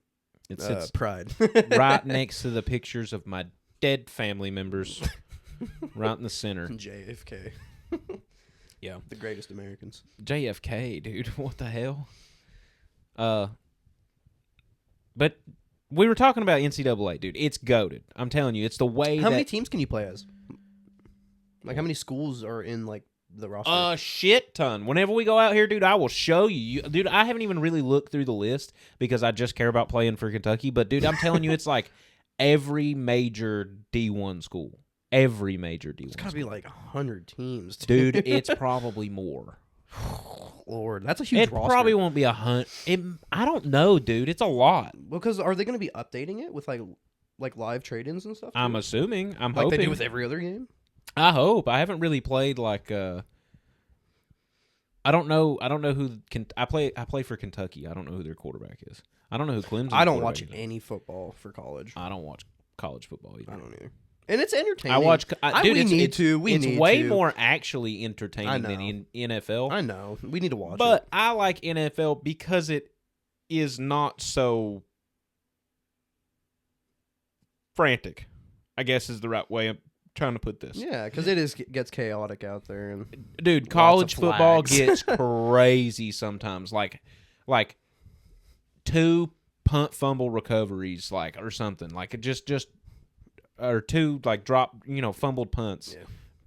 pride. Right next to the pictures of my dead family members. Right in the center. JFK. Yeah. The greatest Americans. JFK, dude. What the hell? But we were talking about NCAA, dude. It's goated. I'm telling you, it's the way How many teams can you play as? Like, how many schools are in, like, the roster? A shit ton. Whenever we go out here, dude, I will show you. Dude, I haven't even really looked through the list because I just care about playing for Kentucky. But, dude, I'm telling you, it's like every major D1 school. Every major D1 It's got to be like 100 teams. Dude, it's probably more. Lord, that's a huge roster. It probably won't be 100. I don't know, dude. It's a lot. Because are they going to be updating it with like live trade-ins and stuff? Too? I'm assuming. I'm like hoping. they do with every other game. I hope. I haven't really played like. I don't know who can. I play for Kentucky. I don't know who their quarterback is. I don't know who Clemson's I don't watch is. any football for college. I don't watch college football either. I don't either. And it's entertaining. I watch. Dude, we need to. It's way more actually entertaining than in NFL. I know. We need to watch it. But I like NFL because it is not so frantic, I guess is the right way of trying to put this. Yeah, because it gets chaotic out there. And dude, college football gets crazy sometimes. Like 2 punt fumble recoveries, or something. Like just or 2 drop, fumbled punts,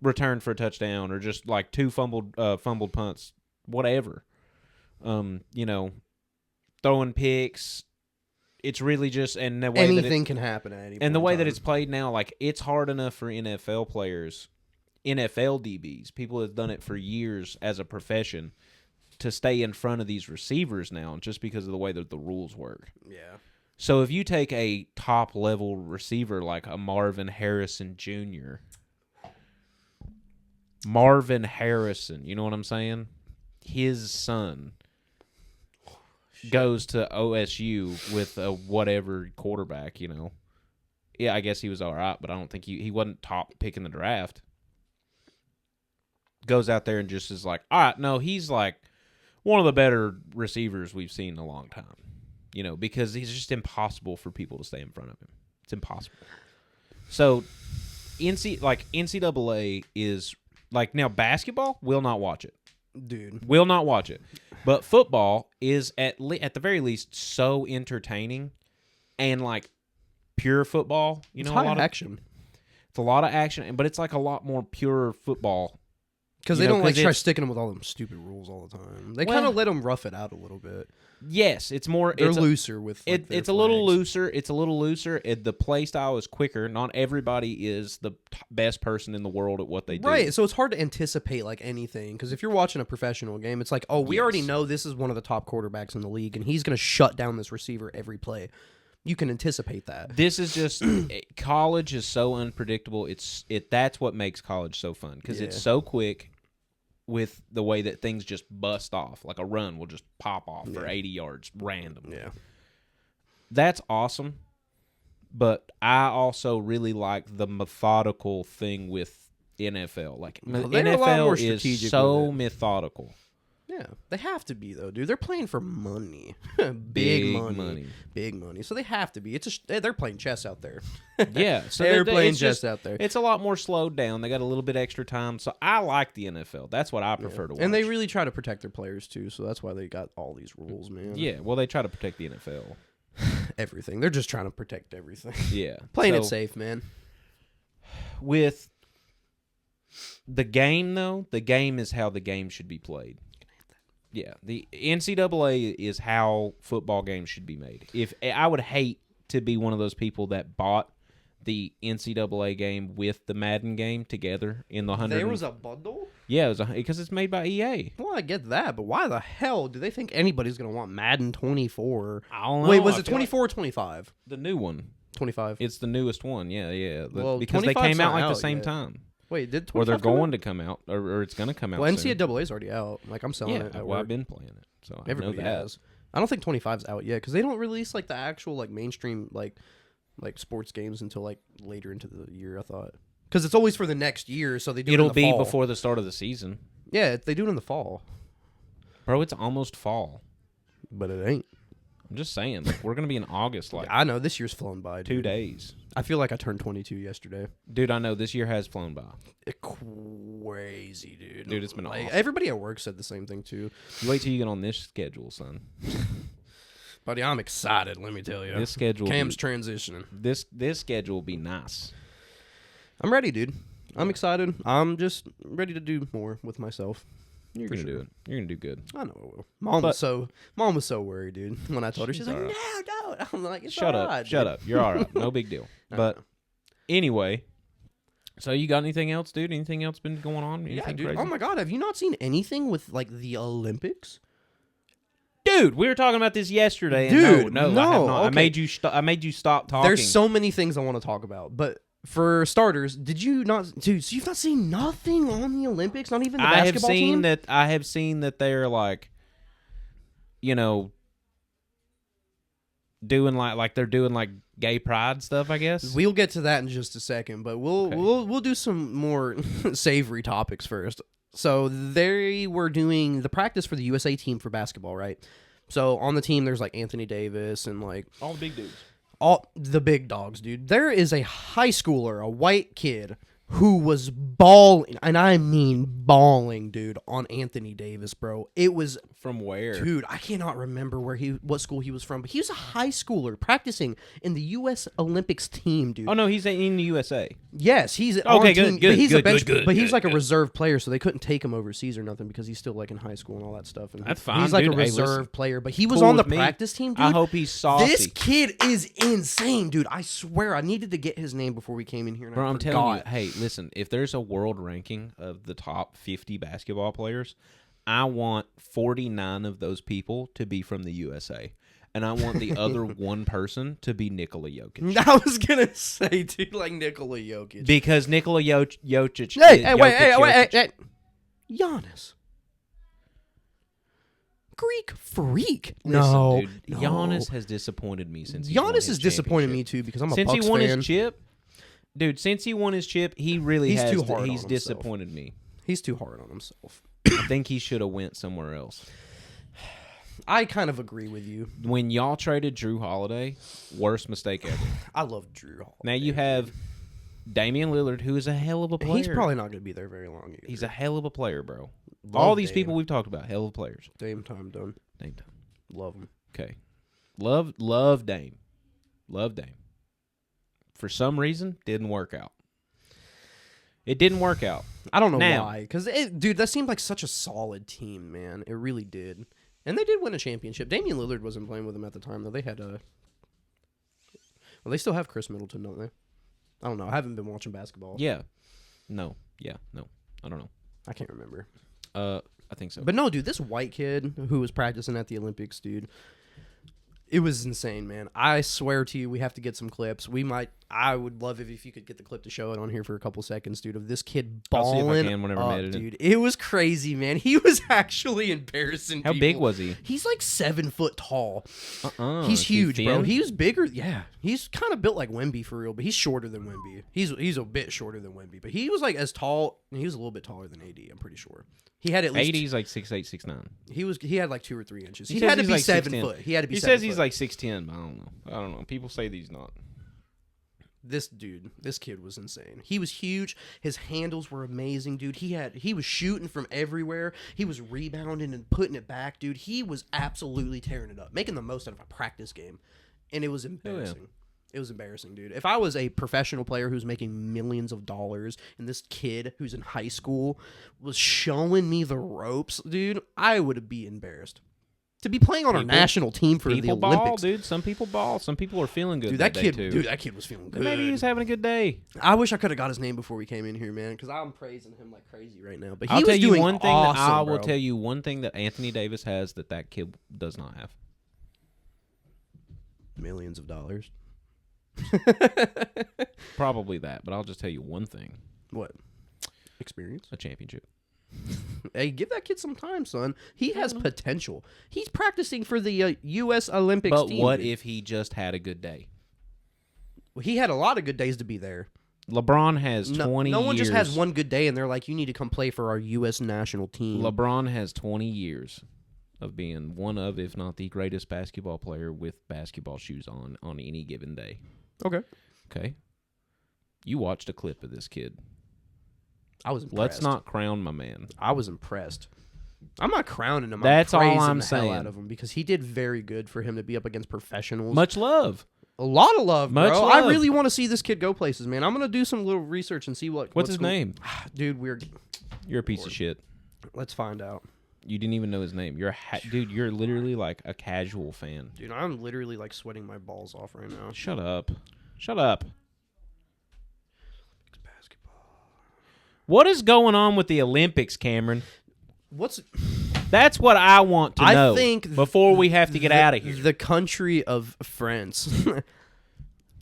returned for a touchdown, or just 2 fumbled punts, whatever. Throwing picks. It's really just the way anything can happen at any point. And the way that it's played now, it's hard enough for NFL players, NFL DBs, people that have done it for years as a profession, to stay in front of these receivers now, just because of the way that the rules work. Yeah. So if you take a top-level receiver like a Marvin Harrison Jr., Marvin Harrison, you know what I'm saying? His son goes to OSU with a whatever quarterback, Yeah, I guess he was all right, but I don't think he wasn't top pick in the draft. Goes out there and just is all right, no, he's one of the better receivers we've seen in a long time. Because he's just impossible for people to stay in front of him. It's impossible. So, NCAA is now basketball, will not watch it. Dude. Will not watch it. But football is at the very least so entertaining and pure football. It's high action. It's a lot of action, but it's a lot more pure football. Because they don't try sticking them with all them stupid rules all the time. They kind of let them rough it out a little bit. Yes, it's more. They're looser with. It's a little looser. It's a little looser. The play style is quicker. Not everybody is the best person in the world at what they do. Right, so it's hard to anticipate anything. Because if you're watching a professional game, it's we already know this is one of the top quarterbacks in the league, and he's going to shut down this receiver every play. You can anticipate that. This is just college is so unpredictable. That's what makes college so fun because it's so quick. With the way that things just bust off, a run will just pop off for 80 yards randomly. Yeah, that's awesome. But I also really like the methodical thing with NFL. NFL is so methodical. Yeah, they have to be though, dude. They're playing for money, big money. So they have to be. They're playing chess out there. Yeah, so they're playing chess out there. It's a lot more slowed down. They got a little bit extra time. So I like the NFL. That's what I prefer to watch. And they really try to protect their players too. So that's why they got all these rules, man. Yeah, well, they try to protect the NFL. Everything. They're just trying to protect everything. Yeah, playing it safe, man. With the game, though, the game is how the game should be played. Yeah, the NCAA is how football games should be made. If I would hate to be one of those people that bought the NCAA game with the Madden game together in the 100. There was a bundle? Yeah, because it's made by EA. Well, I get that, but why the hell do they think anybody's going to want Madden 24? I don't know. Wait, was it 24 or 25? The new one. 25. It's the newest one, yeah. Well, because they came out the same time. Wait, did 25 or they're going to come out, or it's going to come out Well, soon. NCAA's already out. I'm selling it. Well, I've been playing it, so everybody I know that. has. I don't think 25's out yet because they don't release the actual mainstream sports games until later into the year. I thought because it's always for the next year, so they do. It'll it in the be fall. Before the start of the season. Yeah, they do it in the fall. Bro, it's almost fall, but it ain't. I'm just saying, we're gonna be in August. I know this year's flown by. Dude. 2 days. I feel like I turned 22 yesterday. Dude, I know this year has flown by. Crazy, dude. Dude, it's been awesome. Everybody at work said the same thing too. You wait till you get on this schedule, son. Buddy, I'm excited. Let me tell you. This schedule. Cam's transitioning. This schedule will be nice. I'm ready, dude. I'm excited. I'm just ready to do more with myself. You're gonna do it. You're gonna do good. I know I will. Mom was so worried, dude. When I told her, she's like, "No, don't." I'm like, "It's Shut all up. right, Shut dude." up. You're all right. No big deal. But anyway, So you got anything else, dude? Anything else been going on? Anything Yeah, dude. crazy? Oh my God, have you not seen anything with like the Olympics? Dude, we were talking about this yesterday. And Dude, no, I have not. okay. I made you stop talking. There's so many things I want to talk about, but for starters, did you not, dude? So you've not seen nothing on the Olympics, not even the basketball team. I have seen that they're like, doing they're doing like gay pride stuff. I guess We'll get to that in just a second, but we'll do some more savory topics first. So they were doing the practice for the USA team for basketball, right? So on the team, there's like Anthony Davis and like all the big dudes. all the big dogs, dude. There is a high schooler, a white kid, who was bawling, and I mean bawling, dude, on Anthony Davis, bro. It was From where? Dude, I cannot remember what school he was from, but he was a high schooler practicing in the U.S. Olympics team, dude. Oh no, he's in the USA. Yes, he's okay. on Good, team, good, but he's good, a bench, good, but he's good, like a good. reserve player, so they couldn't take him overseas or nothing because he's still like in high school and all that stuff. And That's fine. He's like dude. a reserve player, but he was Cool on the with me. practice team, dude. I hope he's saucy. This kid is insane, dude. I swear, I needed to get his name before we came in here. And Bro, I I'm forgot. telling you, hey, listen, if there's a world ranking of the top 50 basketball players, I want 49 of those people to be from the USA. And I want the other one person to be Nikola Jokic. I was going to say, dude, like Nikola Jokic. Because Nikola Jokic... Wait. Giannis. Greek freak. Listen, dude, Giannis has disappointed me since Giannis has disappointed me, too, because I'm a Bucks fan. Since he won his chip... Dude, since he won his chip, he really He's has. too hard He's on disappointed me. He's too hard on himself. I think he should have went somewhere else. I kind of agree with you. When y'all traded Drew Holiday, worst mistake ever. I love Drew Holiday. Now you have Damian Lillard, who is a hell of a player. He's probably not going to be there very long either. He's a hell of a player, bro. Love All these Dame. people we've talked about, hell of players. Dame time done. Dame time. Love him. Okay. Love Dame. Love Dame. For some reason, didn't work out. It didn't work out. I don't know why. Because, dude, that seemed like such a solid team, man. It really did. And they did win a championship. Damian Lillard wasn't playing with them at the time, though. They had a... Well, they still have Chris Middleton, don't they? I don't know. I haven't been watching basketball. Yeah. No. Yeah. No. I don't know. I can't remember. I think so. But no, dude, this white kid who was practicing at the Olympics, dude, it was insane, man. I swear to you, we have to get some clips. I would love it if you could get the clip to show it on here for a couple seconds, dude, of this kid balling. I'll see if I can whenever I edit it. Dude. It was crazy, man. He was actually embarrassing How people. big was he? He's like 7 foot tall. He's huge, bro. He was bigger. Yeah. He's kind of built like Wemby for real, but he's shorter than Wemby. He's a bit shorter than Wemby, but he was like as tall. He was a little bit taller than AD, I'm pretty sure. He had at least 80's like 6'8", 6'9". He had like 2 or 3 inches. He He had to he's be like 7 6'10". foot. He had to be. He 7 says he's foot. like 6'10", but I don't know. People say that he's not. This kid was insane. He was huge. His handles were amazing, dude. He was shooting from everywhere. He was rebounding and putting it back, dude. He was absolutely tearing it up, making the most out of a practice game, and it was embarrassing. Yeah. It was embarrassing, dude. If I was a professional player who's making millions of dollars and this kid who's in high school was showing me the ropes, dude, I would be embarrassed. To be playing on our national team for the Olympics. Olympics. Dude. Some people ball. Some people are feeling good Dude, that kid, day, too. that kid was feeling good. Maybe he was having a good day. I wish I could have got his name before we came in here, man, because I'm praising him like crazy right now. But I'll he tell was you doing one thing. awesome, I will bro. tell you one thing that Anthony Davis has that kid does not have. Millions of dollars. Probably that, but I'll just tell you one thing. What? Experience? A championship. Hey, give that kid some time, son. He has potential. He's practicing for the U.S. Olympics But team. what if he just had a good day? Well, he had a lot of good days to be there. LeBron has 20 years. No one just has one good day, and they're like, you need to come play for our U.S. national team. LeBron has 20 years of being one of, if not the greatest basketball player with basketball shoes on any given day. Okay. Okay. You watched a clip of this kid. I was impressed. Let's not crown my man. I was impressed. I'm not crowning him. That's I'm all praising I'm the hell saying. out of him because he did very good for him to be up against professionals. Much love. A lot of love, Much bro. love. I really want to see this kid go places, man. I'm gonna do some little research and see What's his name? Dude, You're a piece of shit. Let's find out. You didn't even know his name. Dude, you're literally like a casual fan. Dude, I'm literally like sweating my balls off right now. Shut up. Shut up. Basketball. What is going on with the Olympics, Cameron? That's what I want to know. I think before we have to get out of here. The country of France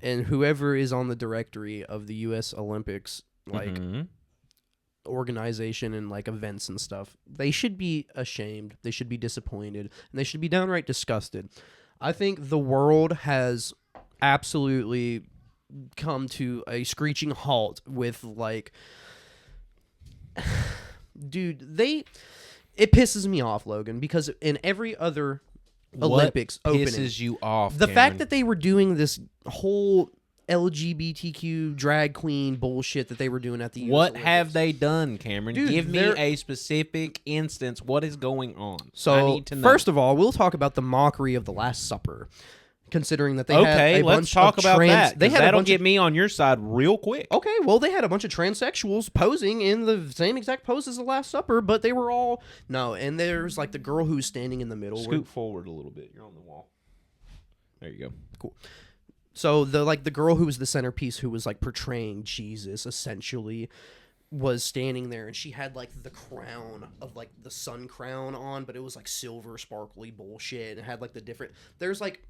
and whoever is on the directory of the U.S. Olympics, like organization and like events and stuff, they should be ashamed. They should be disappointed, and they should be downright disgusted. I think the world has absolutely come to a screeching halt with like, dude, it pisses me off, Logan, because in every other Olympics opening, pisses you off, the fact that they were doing this whole LGBTQ drag queen bullshit that they were doing at the What Olympics. have they done, Cameron? Dude, give me a specific instance. What is going on? So, I need to know. First of all, we'll talk about the mockery of the Last Supper. Considering that they had a let's bunch talk of about that. That'll get of, me on your side real quick. Okay, well, they had a bunch of transsexuals posing in the same exact pose as the Last Supper, but they were all and there's like the girl who's standing in the middle. Scoot forward a little bit. You're on the wall. There you go. Cool. So the girl who was the centerpiece, who was like portraying Jesus, essentially, was standing there, and she had like the crown of like the sun crown on, but it was like silver sparkly bullshit, and it had like the different. There's like.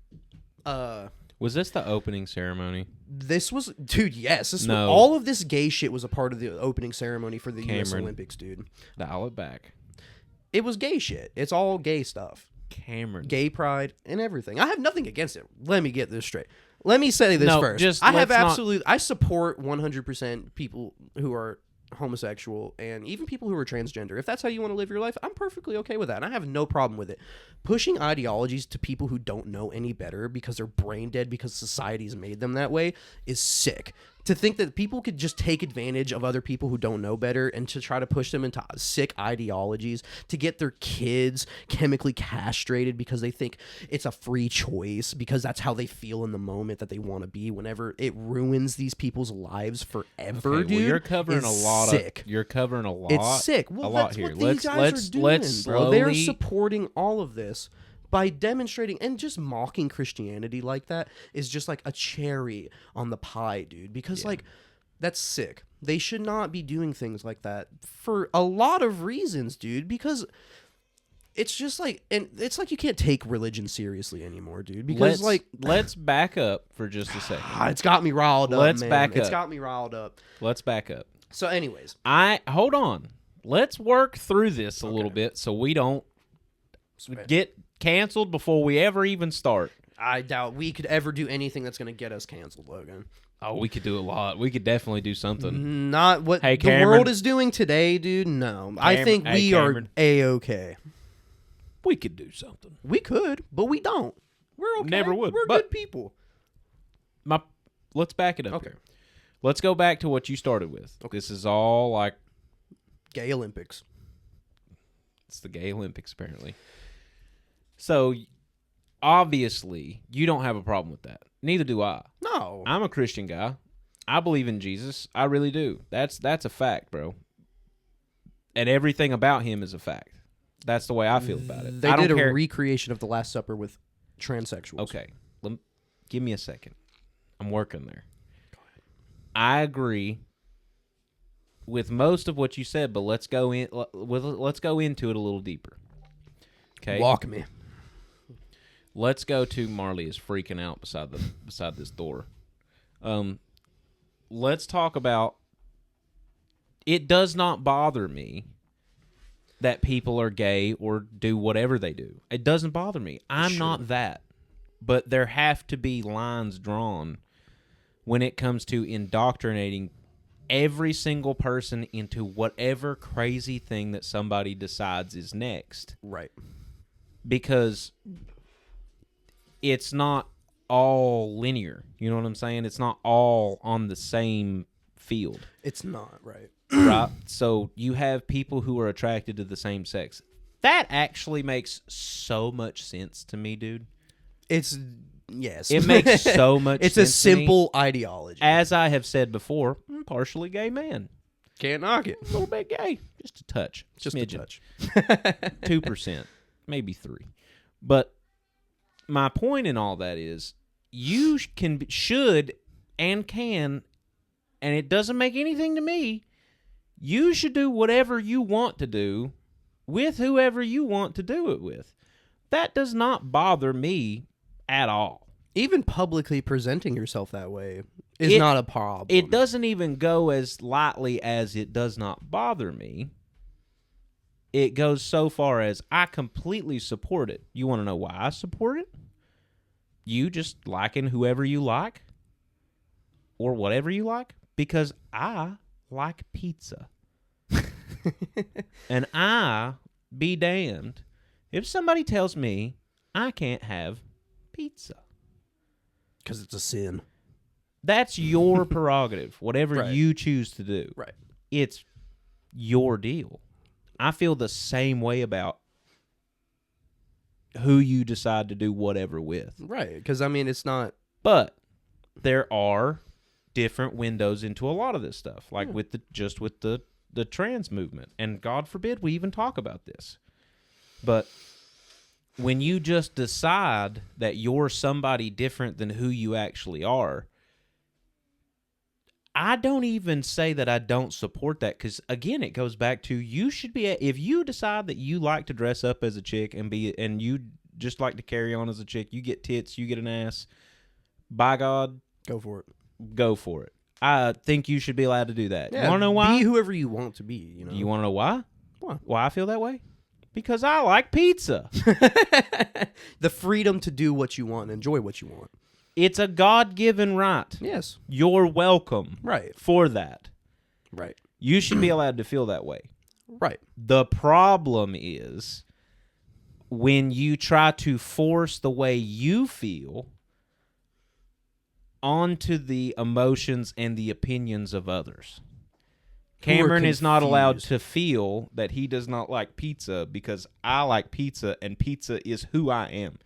Was this the opening ceremony? This was, dude. Yes, all of this gay shit was a part of the opening ceremony for the U.S. Olympics, dude. Dial it back. It was gay shit. It's all gay stuff. Cameron, gay pride and everything. I have nothing against it. Let me get this straight. Let me say this first. I support 100% people who are homosexual and even people who are transgender. If that's how you want to live your life, I'm perfectly okay with that, and I have no problem with it. Pushing ideologies to people who don't know any better because they're brain dead because society's made them that way is sick. To think that people could just take advantage of other people who don't know better and to try to push them into sick ideologies to get their kids chemically castrated because they think it's a free choice because that's how they feel in the moment that they want to be, whenever it ruins these people's lives forever, okay, dude. Well, you're covering a lot. Sick. You're covering a lot. It's sick. Well, that's here. what these guys are doing, bro. They're supporting all of this by demonstrating, and just mocking Christianity like that is just like a cherry on the pie, dude. Because like, that's sick. They should not be doing things like that for a lot of reasons, dude. Because it's just like, and it's like you can't take religion seriously anymore, dude. Because let's back up for just a second. It's got me riled up. Let's back up. It's got me riled up. Let's back up. So, anyways, hold on. Let's work through this a little bit so we don't get canceled before we ever even start. I doubt we could ever do anything that's going to get us canceled, Logan. Oh, we could do a lot. We could definitely do something. Not what the world is doing today, dude. No. I think we are A-okay. We could do something. We could, but we don't. We're okay. Never would. We're good people. Let's back it up Okay. here. Let's go back to what you started with. Okay. This is all like... Gay Olympics. It's the Gay Olympics, apparently. So, obviously, you don't have a problem with that. Neither do I. No. I'm a Christian guy. I believe in Jesus. I really do. That's a fact, bro. And everything about him is a fact. That's the way I feel about it. They did a recreation of the Last Supper with transsexuals. Okay. Give me a second. I'm working there. Go ahead. I agree with most of what you said, but let's go into it a little deeper. Okay. Walk me. Let's go to Marley is freaking out beside this door. Let's talk about. It does not bother me that people are gay or do whatever they do. It doesn't bother me. I'm not that. But there have to be lines drawn when it comes to indoctrinating every single person into whatever crazy thing that somebody decides is next. Right. Because it's not all linear. You know what I'm saying? It's not all on the same field. It's not, right. Right? So you have people who are attracted to the same sex. That actually makes so much sense to me, dude. Yes. It makes so much sense. It's a simple ideology. As I have said before, I'm partially gay man. Can't knock it. A little bit gay. Just a touch. Just smidgen. a touch. 2%. Maybe 3%. But my point in all that is you should and can, and it doesn't make anything to me, You should do whatever you want to do with whoever you want to do it with. That does not bother me at all. Even publicly presenting yourself that way is not a problem. It doesn't even go as lightly as it does not bother me. It goes so far as I completely support it. You want to know why I support it? You just liking whoever you like or whatever you like? Because I like pizza. And I be damned if somebody tells me I can't have pizza. Because it's a sin. That's your prerogative, whatever Right. you choose to do. Right. It's your deal. I feel the same way about who you decide to do whatever with. Right. Because, I mean, it's not... But there are different windows into a lot of this stuff, like with the trans movement. And God forbid we even talk about this. But when you just decide that you're somebody different than who you actually are, I don't even say that I don't support that, because, again, it goes back to you should be... If you decide that you like to dress up as a chick and you just like to carry on as a chick, you get tits, you get an ass, by God... Go for it. Go for it. I think you should be allowed to do that. Yeah, you want to know why? Be whoever you want to be, you know? You want to know why? Why? Why I feel that way? Because I like pizza. The freedom to do what you want and enjoy what you want. It's a God-given right. Yes. You're welcome for that. Right. You should be allowed to feel that way. Right. The problem is when you try to force the way you feel onto the emotions and the opinions of others. Cameron is not allowed to feel that he does not like pizza because I like pizza and pizza is who I am.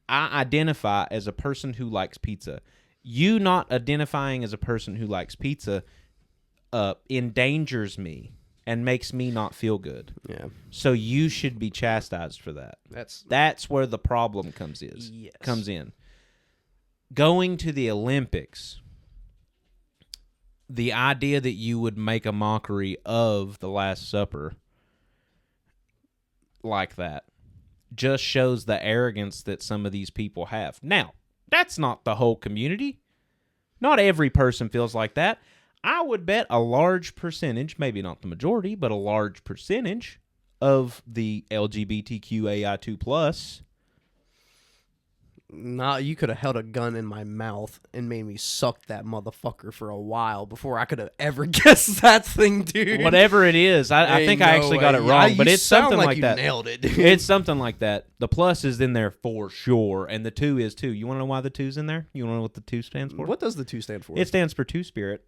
I identify as a person who likes pizza. You not identifying as a person who likes pizza endangers me and makes me not feel good. Yeah. So you should be chastised for that. That's where the problem comes in. Going to the Olympics, the idea that you would make a mockery of the Last Supper like that just shows the arrogance that some of these people have. Now, that's not the whole community. Not every person feels like that. I would bet a large percentage, maybe not the majority, but a large percentage of the LGBTQAI2+. Nah, you could have held a gun in my mouth and made me suck that motherfucker for a while before I could have ever guessed that thing, dude. Whatever it is, I think I actually got it wrong, but it's something like that. Nailed it, dude. It's something like that. The plus is in there for sure, and the 2 is too. You want to know why the 2's in there? You want to know what the 2 stands for? What does the 2 stand for? It stands for two-spirit.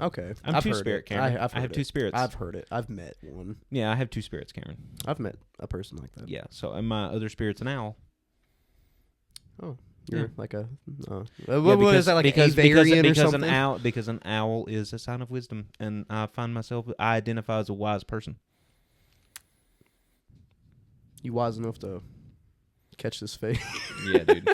Okay. I'm two-spirit, Cameron. I have 2 spirits. I've heard it. I've met one. Yeah, I have 2 spirits, Cameron. I've met a person like that. Yeah, so and my other spirit's an owl. Oh. You're like a... what is that, like because, Avarian because or something? Because an owl is a sign of wisdom, and I identify as a wise person. You wise enough to catch this fade? Yeah, dude.